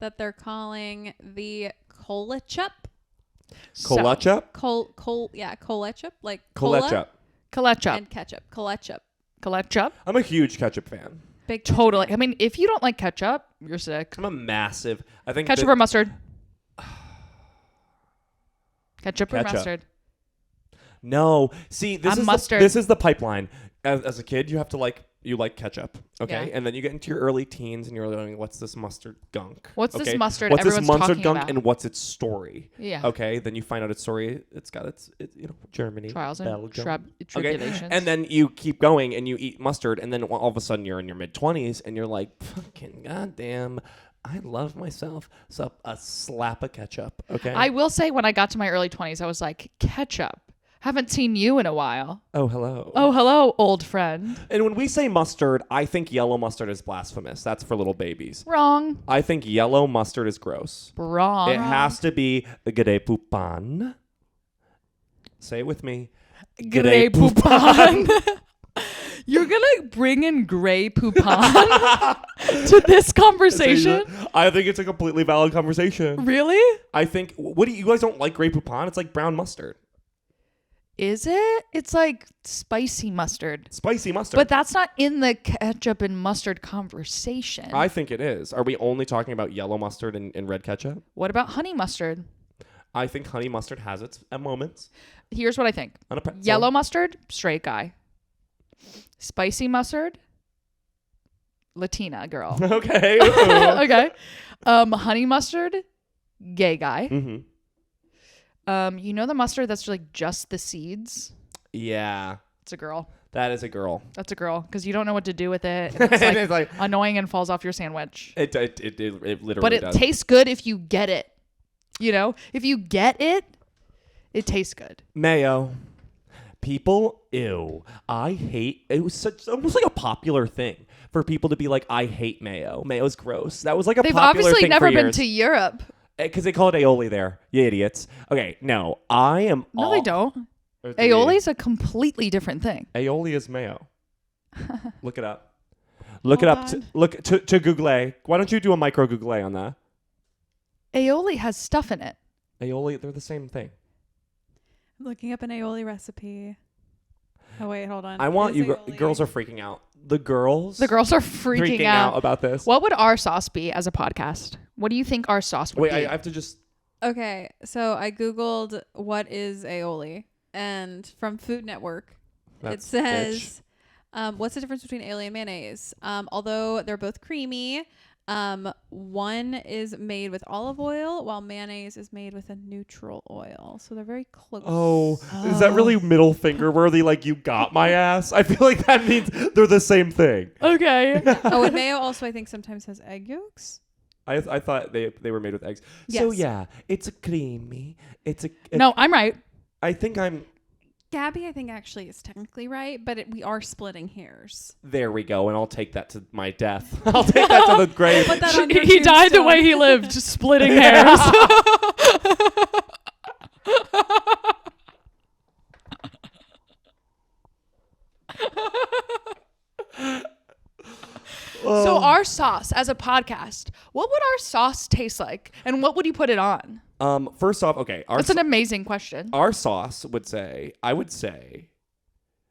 that they're calling the ketchup. Ketchup? Ketchup, like cola Ketchup. Ketchup. and ketchup. Ketchup. Ketchup. I'm a huge ketchup fan. Big Totally. I mean, if you don't like ketchup, you're sick. I'm a massive. I think Ketchup or mustard? Ketchup or Ketchup. mustard? No. See, this I'm is mustard. this is the pipeline. As a kid, you have to you like ketchup, okay? Yeah. And then you get into your early teens, and you're going, "What's this mustard gunk? What's this Okay? mustard What's this everyone's mustard talking gunk, about?" and what's its story? Yeah. Okay. Then you find out its story. It's got its Germany, Trials and Belgium. tribulations. And then you keep going, and you eat mustard, and then all of a sudden you're in your mid-20s, and you're like, "Fucking goddamn." I love myself. So a slap of ketchup. Okay. I will say, when I got to my early 20s, I was like, ketchup. Haven't seen you in a while. Oh, hello. Oh, hello, old friend. And when we say mustard, I think yellow mustard is blasphemous. That's for little babies. Wrong. I think yellow mustard is gross. Wrong. It has to be Grey Poupon. Say it with me. Grey Poupon. You're gonna bring in Grey Poupon to this conversation? I think it's a completely valid conversation. Really? I think. What do you guys don't like Grey Poupon? It's like brown mustard, Is it? It's like spicy mustard. spicy mustard. But that's not in the ketchup and mustard conversation. I think it is. Are we only talking about yellow mustard and red ketchup? What about honey mustard? I think honey mustard has its moments. Here's what I think. On a pretzel. Yellow mustard, straight guy. Spicy mustard, Latina girl. Okay. Okay. Honey mustard, gay guy. Mm-hmm. You know the mustard that's like just the seeds? Yeah. It's a girl. That is a girl. That's a girl because you don't know what to do with it. And it's like, It's like annoying and falls off your sandwich. it literally But it does. tastes good if you get it. You know, if you get it, it tastes good. Mayo. People, ew. I hate. It was almost like a popular thing for people to be like, I hate mayo. Mayo's gross. That was like a They've popular obviously thing never for been years. to Europe. Because they call it aioli there. You idiots. Okay, no. I am. No, they don't. Aioli is a completely different thing. Aioli is mayo. Look it up. Look it Hold up. on. Look to Google. Why don't you do a micro Google on that? Aioli has stuff in it. Aioli, they're the same thing. I'm looking up an aioli recipe. Oh wait, hold on. I want Is you. aioli- Girls are freaking out. The girls. The girls are freaking out. about this. What would our sauce be as a podcast? What do you think our sauce would Wait, be? I have to just. Okay, so I googled what is aioli, and from Food Network, it That's says, what's the difference between aioli and mayonnaise? Although they're both creamy, one is made with olive oil, while mayonnaise is made with a neutral oil. So they're very close. Oh, is that really middle finger worthy? Like, you got my ass? I feel like that means they're the same thing. Okay. Oh, and mayo also I think sometimes has egg yolks. I thought they were made with eggs. So Yes. yeah, it's a creamy. No, I'm right. I think I'm. Gabby, I think actually is technically right, but we are splitting hairs. There we go, and I'll take that to my death. I'll take that to the grave. Put that on your He died the tombstone. way he lived, just splitting hairs. So our sauce as a podcast, what would our sauce taste like? And what would you put it on? First off, okay, That's an amazing question. our sauce I would say,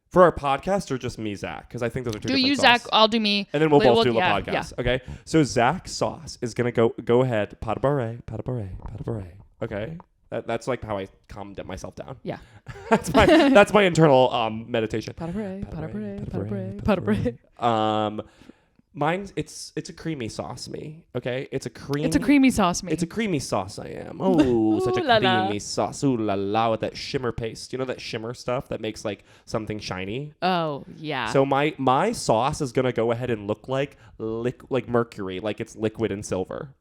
for our podcast or just me, Zach, because I think those are two Do different you, sauce. Zach? I'll do me. And then we'll both do the yeah, podcast. yeah. Okay. So Zach's sauce is gonna go ahead. Pas de bourrée. Okay. That's like how I calmed myself down. Yeah. that's my internal meditation. Pas de bourrée, Pas pas de de bourrée, bourrée, pas de bourrée, pas pas de de bourrée. Mine's it's a creamy sauce. Me. Okay. It's a creamy. It's a creamy sauce, me. It's a creamy sauce. I am. Oh, such a Ooh la la. creamy sauce. Ooh la la, with that shimmer paste. You know that shimmer stuff that makes like something shiny. Oh, yeah. So my sauce is gonna go ahead and look like mercury, like it's liquid in silver.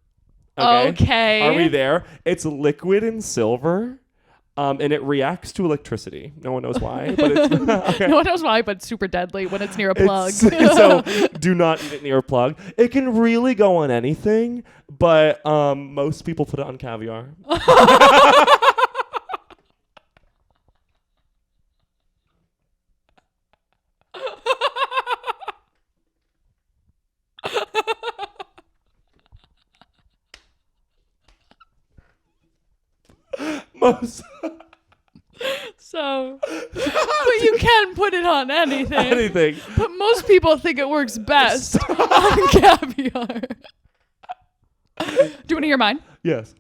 Okay. Are we there? It's liquid in silver, and it reacts to electricity. No one knows why, but it's okay. No one knows why, but it's super deadly when it's near a plug. So do not eat it near a plug. It can really go on anything, but most people put it on caviar. Most. So though. But you can put it on anything. Anything. But most people think it works best on caviar. Do you want to hear mine? Yes.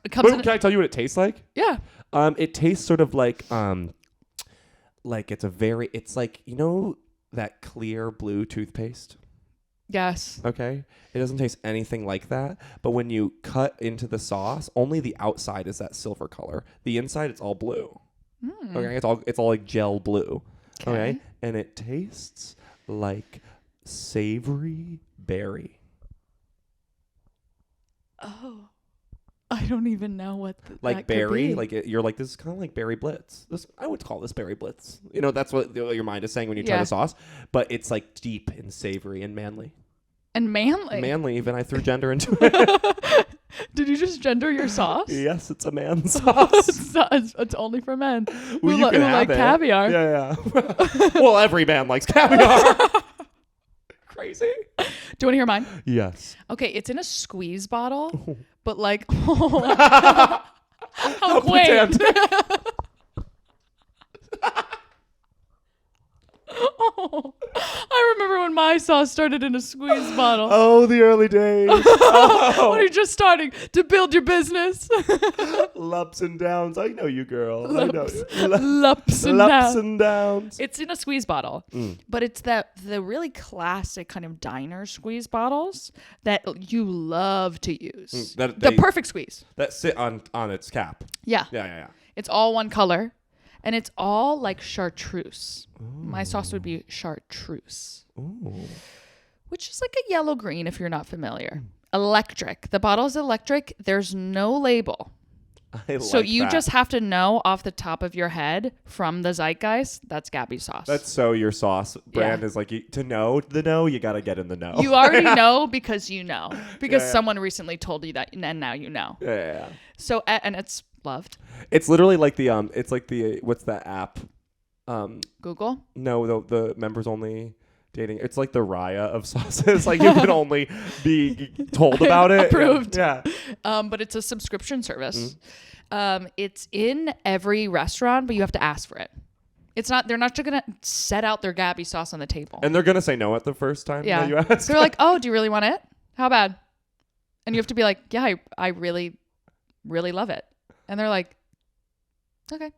It comes Can I tell you what it tastes like? Yeah. It tastes sort of like it's like, you know, that clear blue toothpaste. Yes. Okay. It doesn't taste anything like that. But when you cut into the sauce, only the outside is that silver color. The inside, it's all blue. Okay. It's all like gel blue. Okay. And it tastes like savory berry. Oh. I don't even know what Like that could berry, be. like you're like, this is kind of like berry blitz. I would call this berry blitz. You know, that's what your mind is saying when you try the sauce. But it's like deep and savory and manly. And manly. Manly, even I threw gender into it. Did you just gender your sauce? Yes, it's a man sauce. It's only for men Well, who, you can who have like it. caviar. Yeah. Well, every man likes caviar. Crazy. Do you want to hear mine? Yes. Okay, it's in a squeeze bottle, but like, how quaint. Oh, I remember when my sauce started in a squeeze bottle. Oh, the early days. When you're just starting to build your business. Lups and downs. I know you, girl. I know you. Lups and Lups downs. and downs. It's in a squeeze bottle, but it's the really classic kind of diner squeeze bottles that you love to use. The perfect squeeze. That sit on its cap. Yeah. Yeah. It's all one color, and it's all like chartreuse. Ooh. My sauce would be chartreuse. Ooh. Which is like a yellow-green if you're not familiar. Electric. The bottle is electric. There's no label. So you just have to know off the top of your head from the zeitgeist, that's Gabby sauce. That's so your sauce brand is like, to know the know, you got to get in the know. You already know because you know. Because someone recently told you that, and now you know. Yeah. So, and it's loved. It's literally like what's that app? Google? No, the members only dating. It's like the Raya of sauces. Like you can only be told about it. Approved. Yeah. But it's a subscription service. It's in every restaurant, but you have to ask for it. They're not just going to set out their Gabby sauce on the table. And they're going to say no at the first time that you ask. They're like, oh, do you really want it? How bad? And you have to be like, yeah, I really, really love it. And they're like, okay.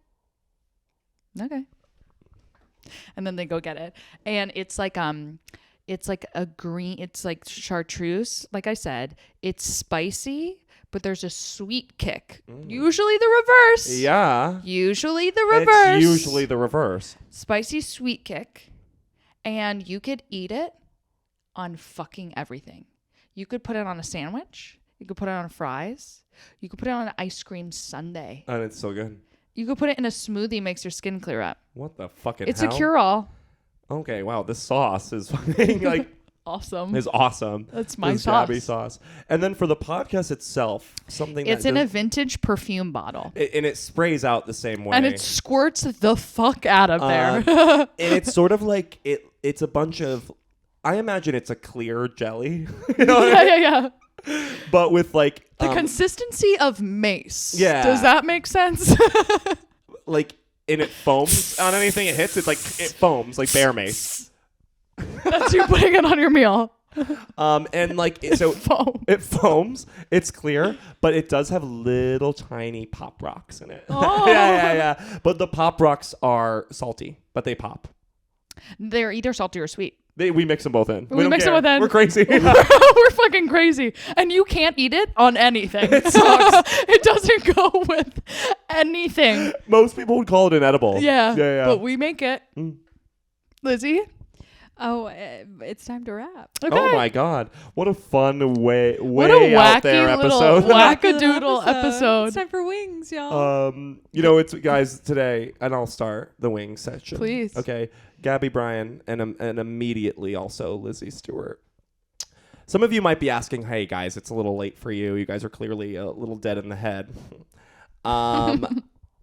And then they go get it. And it's like a green, it's like chartreuse. Like I said, it's spicy, but there's a sweet kick. Usually the reverse. Yeah. Usually the reverse. It's usually the reverse. Spicy sweet kick. And you could eat it on fucking everything. You could put it on a sandwich. You could put it on fries. You could put it on an ice cream sundae. And it's so good. You could put it in a smoothie, makes your skin clear up. What the fucking It's hell? a cure-all. Okay, wow, this sauce is fucking like awesome. Is awesome. That's my this sauce. Gabby sauce. And then for the podcast itself, something it's in a vintage perfume bottle. And it sprays out the same way. And it squirts the fuck out of there. And it's sort of like it's a bunch of, I imagine it's a clear jelly. You know what I mean? Yeah. But with like the consistency of mace. Yeah. Does that make sense? Like, and it foams on anything it hits. It's like it foams like bear mace. That's you putting it on your meal. And like so it foams. It's clear, but it does have little tiny pop rocks in it. Oh. Yeah. But the pop rocks are salty, but they pop. They're either salty or sweet. We mix them both in. We don't mix care. them both in. We're crazy. We're fucking crazy. And you can't eat it on anything. It sucks. It doesn't go with anything. Most people would call it an edible. Yeah. But we make it. Lizzie? Oh, it's time to wrap. Okay. Oh my God. What a fun way what a wacky out there episode. Little wackadoodle episode. It's time for wings, y'all. It's guys today, and I'll start the wing section. Please. Okay. Gabby Bryan and immediately also Lizzie Stewart. Some of you might be asking, hey guys, it's a little late for you. You guys are clearly a little dead in the head.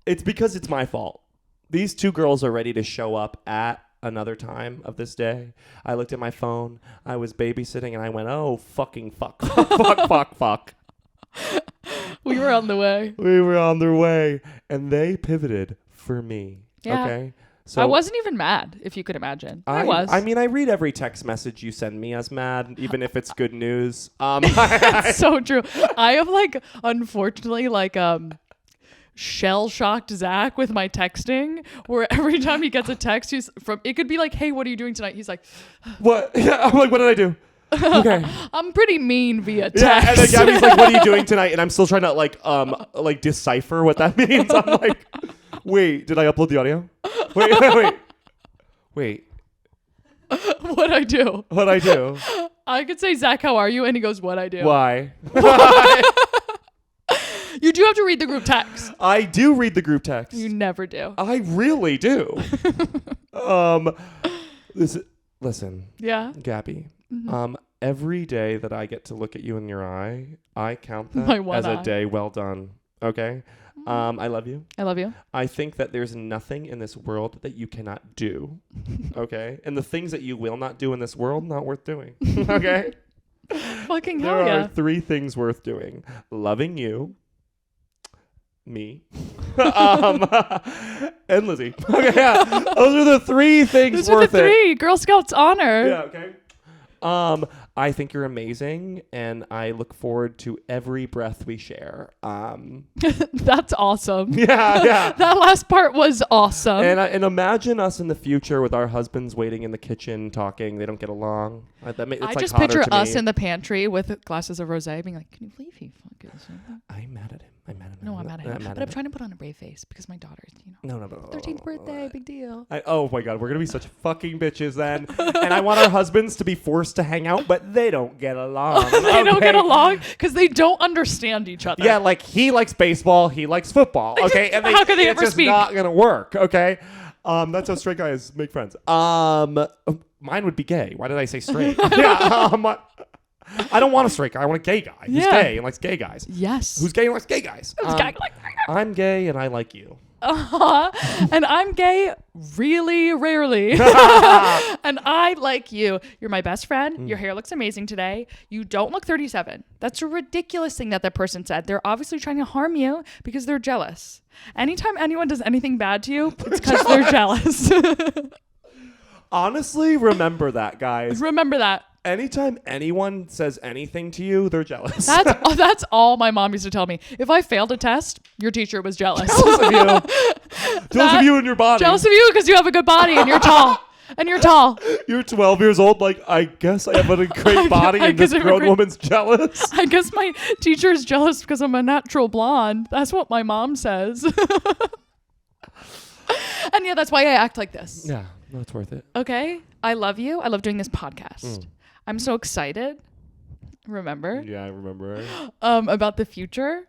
It's because it's my fault. These two girls are ready to show up at another time of this day. I looked at my phone. I was babysitting and I went, oh, fucking fuck. Fuck. We were on the way. We were on their way. And they pivoted for me. Yeah. Okay. So I wasn't even mad, if you could imagine. I was. I mean, I read every text message you send me as mad, even if it's good news. It's so true. I have unfortunately, shell-shocked Zack with my texting, where every time he gets a text, it could be like, hey, what are you doing tonight? He's like, what? Yeah, I'm like, what did I do? Okay. I'm pretty mean via text. Yeah, and then Gabby's like, what are you doing tonight? And I'm still trying to decipher what that means. I'm like, wait, did I upload the audio? Wait. What'd I do? What'd I do? I could say, Zack, how are you? And he goes, what'd I do? Why? You do have to read the group text. I do read the group text. You never do. I really do. Listen. Yeah. Gabby. Mm-hmm. Every day that I get to look at you in your eye, I count that My one as eye. a day well done. Okay? I love you. I love you. I think that there's nothing in this world that you cannot do. Okay? And the things that you will not do in this world, not worth doing. Okay? Fucking hell There yeah. are 3 things worth doing. Loving you, me, and Lizzie. Okay, yeah. Those are the 3 things Those are worth the 3. Girl Scouts honor. Yeah, okay. I think you're amazing, and I look forward to every breath we share. That's awesome. Yeah. That last part was awesome. And imagine us in the future with our husbands waiting in the kitchen talking. They don't get along. I just picture us in the pantry with glasses of rosé being like, can you believe he fucking said that? I'm mad at him. No, I'm mad at him. But I'm trying to put on a brave face because my daughter's, No. 13th birthday, big deal. Oh my God, we're going to be such fucking bitches then. And I want our husbands to be forced to hang out, but they don't get along. They don't get along because they don't understand each other. Yeah, like he likes baseball, he likes football. Okay, and How could they ever it's speak? just not going to work. Okay, that's how straight guys make friends. Mine would be gay. Why did I say straight? Yeah, I don't want a straight guy. I want a gay guy who's gay and likes gay guys. Yes. Who's gay and likes gay guys. I'm gay and I like you. And I'm gay really rarely. And I like you. You're my best friend. Your hair looks amazing today. You don't look 37. That's a ridiculous thing that person said. They're obviously trying to harm you because they're jealous. Anytime anyone does anything bad to you, it's because they're jealous. Honestly, remember that, guys. Remember that. Anytime anyone says anything to you, they're jealous. That's all my mom used to tell me. If I failed a test, your teacher was jealous. Jealous of you. Jealous of you and your body. Jealous of you because you have a good body and you're tall. And you're tall. You're 12 years old. Like, I guess I have a great body and this grown woman's jealous. I guess my teacher is jealous because I'm a natural blonde. That's what my mom says. And yeah, that's why I act like this. Yeah, no, it's worth it. Okay? I love you. I love doing this podcast. I'm so excited. Remember? Yeah, I remember. About the future.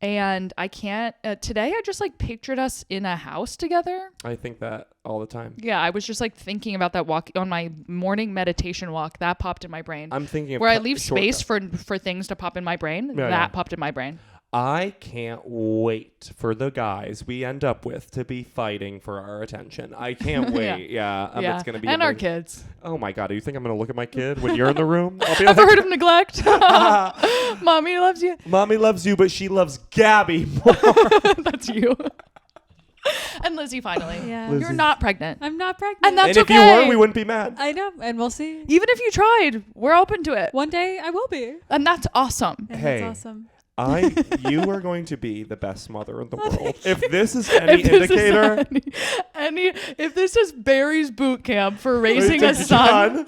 And I can't, today I just pictured us in a house together. I think that all the time. Yeah, I was just thinking about that walk on my morning meditation walk. That popped in my brain. I'm thinking of where I leave space for things to pop in my brain. That popped in my brain. I can't wait for the guys we end up with to be fighting for our attention. I can't wait. Yeah. It's going to be and amazing. our kids. Oh my God. Do you think I'm going to look at my kid when you're in the room? I'll be Ever heard of neglect? Mommy loves you. Mommy loves you, but she loves Gabby more. That's you. And Lizzie, finally. Yeah. Lizzie. You're not pregnant. I'm not pregnant. And that's and if you were, we wouldn't be mad. I know, and we'll see. Even if you tried, we're open to it. One day I will be. And that's awesome. And Hey. that's awesome. You are going to be the best mother in the world. If this is any indicator. If this is Barry's boot camp for raising a son,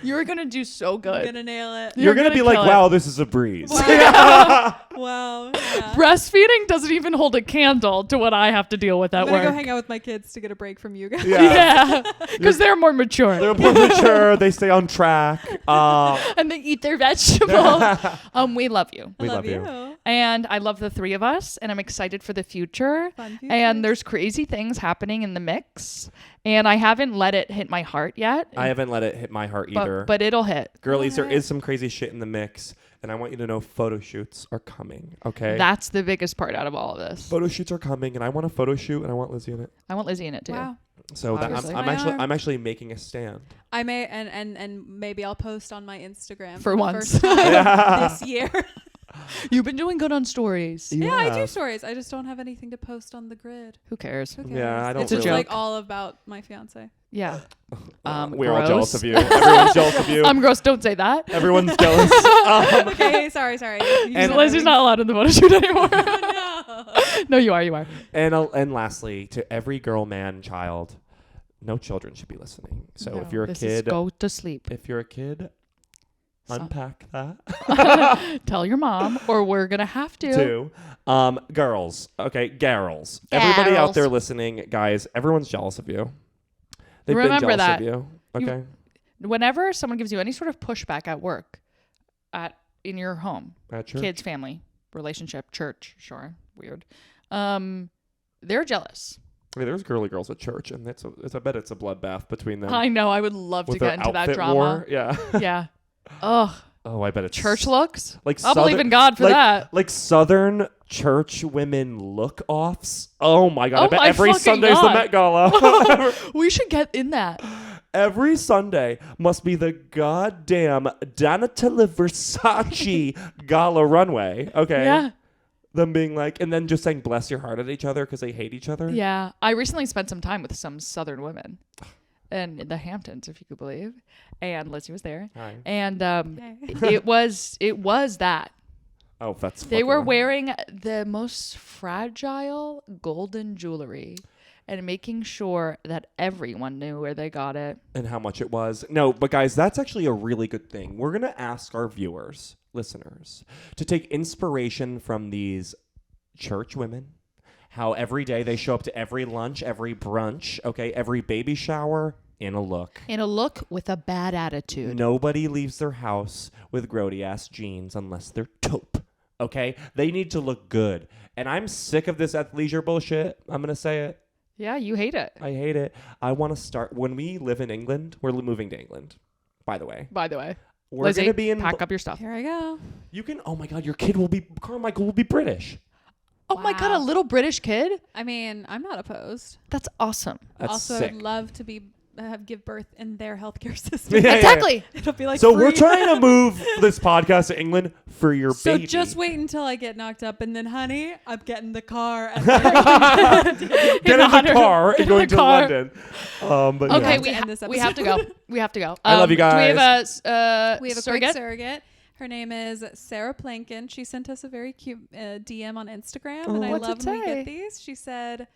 you're going to do so good. I'm going to nail it. You're going to be like, kill it. wow, this is a breeze. Wow. Wow. Yeah. Breastfeeding doesn't even hold a candle to what I have to deal with at I'm going work. to go hang out with my kids to get a break from you guys. Yeah. Because they're more mature. They're more mature. They stay on track. And they eat their vegetables. We love you. We love you. And I love the 3 of us, and I'm excited for the future. Fun futures. And there's crazy things happening in the mix, and I haven't let it hit my heart yet. I haven't let it hit my heart either. But it'll hit. Girlies, there is some crazy shit in the mix, and I want you to know photo shoots are coming, okay? That's the biggest part out of all of this. Photo shoots are coming, and I want a photo shoot, and I want Lizzie in it. I want Lizzie in it too. Wow. So that Obviously. I'm actually making a stand. I may and maybe I'll post on my Instagram For the once. first time this year. You've been doing good on stories. Yeah, I do stories. I just don't have anything to post on the grid. Who cares? Who cares? Yeah, I don't It's a It's joke. like all about my fiance. Yeah. We're all gross. jealous of you. Everyone's jealous of you. I'm gross. Don't say that. Everyone's jealous. Okay, sorry. And Lizzie's not allowed in the photo shoot anymore. No. No, you are. And lastly, to every girl, man, child, no children should be listening. So No, if you're a this is kid, go to sleep. if you're a kid, So- unpack that. Tell your mom, or we're gonna have to. Too. Girls. Okay, girls. Everybody out Girls. there listening, guys, everyone's jealous of you. They've Remember been jealous that. of you. Okay. Whenever someone gives you any sort of pushback at work, in your home, At church. kids, family, relationship, church, sure, weird. They're jealous. I mean, there's girly girls at church, and I bet it's a bloodbath between them. I know. I would love to with get their into that outfit drama. war. Yeah. Yeah. Ugh. Oh, I bet it's Church looks. like I'll believe in God for like, that. Like Southern church women look offs. Oh my God! Oh I bet my every fucking Sunday's God. the Met Gala. We should get in that. Every Sunday must be the goddamn Donatella Versace gala runway. Okay. Yeah. Them being like, and then just saying "bless your heart" at each other because they hate each other. Yeah. I recently spent some time with some Southern women in the Hamptons, if you could believe. And Lizzie was there. Hi. And Okay. it was that. Oh, that's. They fucking were right. wearing the most fragile golden jewelry and making sure that everyone knew where they got it. And how much it was. No, but guys, that's actually a really good thing. We're gonna ask our viewers, listeners, to take inspiration from these church women. How every day they show up to every lunch, every brunch, okay, every baby shower in a look. In a look with a bad attitude. Nobody leaves their house with grody ass jeans unless they're taupe. Okay? They need to look good. And I'm sick of this athleisure bullshit. I'm gonna say it. Yeah, you hate it. I hate it. I want to start when we live in England. We're moving to England, by the way. By the way. We're Lizzie, gonna be in. pack up your stuff. Here I go. You can. Oh my God, your kid will be. Carmichael will be British. Oh my God, Wow. a little British kid? I mean, I'm not opposed. That's awesome. That's also, sick. I'd love to give birth in their healthcare system. Yeah, yeah, Exactly. It'll be like So free. we're trying to move this podcast to England for your So baby. just wait until I get knocked up, and then, honey, I'm getting the car. And Get in the hundred- car and in going the to car. London. But Okay, yeah. to end this we have to go. episode. We have to go. I love you Do we have guys. We have a surrogate? quick surrogate. Her name is Sarah Plankin. She sent us a very cute DM on Instagram, and I what's love it when we say? get these. She said,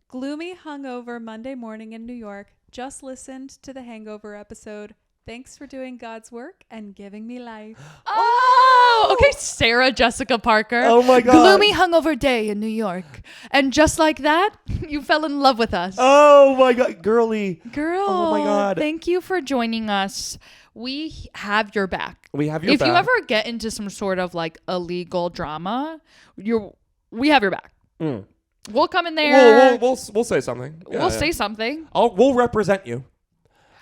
"Gloomy hungover Monday morning in New York. Just listened to the Hangover episode. Thanks for doing God's work and giving me life." Oh, okay, Sarah Jessica Parker. Oh my God. Gloomy hungover day in New York. And just like that, you fell in love with us. Oh my God, girly. Girl. Oh my God. Thank you for joining us. We have your back. We have your If back. you ever get into some sort of like illegal drama, we have your back. Mm. We'll come in there. We'll say something. Yeah, We'll yeah. say something. We'll represent you.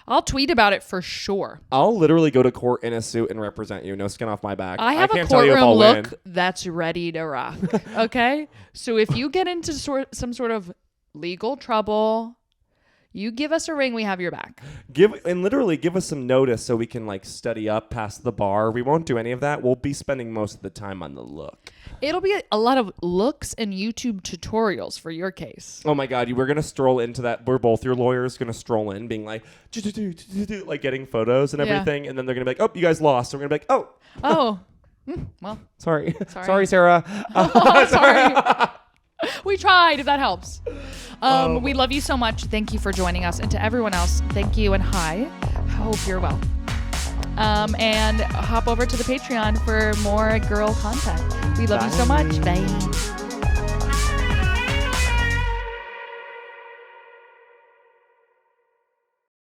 I'll tweet about it for sure. I'll literally go to court in a suit and represent you. No skin off my back. I have a can't tell you if courtroom I'll look win. that's ready to rock. Okay? So if you get into some sort of legal trouble, you give us a ring, we have your back. Literally give us some notice so we can like study up past the bar. We won't do any of that. We'll be spending most of the time on the look. It'll be a lot of looks and YouTube tutorials for your case. Oh my God, we're gonna stroll into that. We're both your lawyers gonna stroll in, being like, like getting photos and Yeah. everything, and then they're gonna be like, "Oh, you guys lost." So we're gonna be like, "Oh, Oh, well, sorry, Sorry. sorry, Sarah." sorry. We tried, if that helps. We love you so much. Thank you for joining us. And to everyone else, thank you and hi. Hope you're well. And hop over to the Patreon for more girl content. We love you so much. Bye.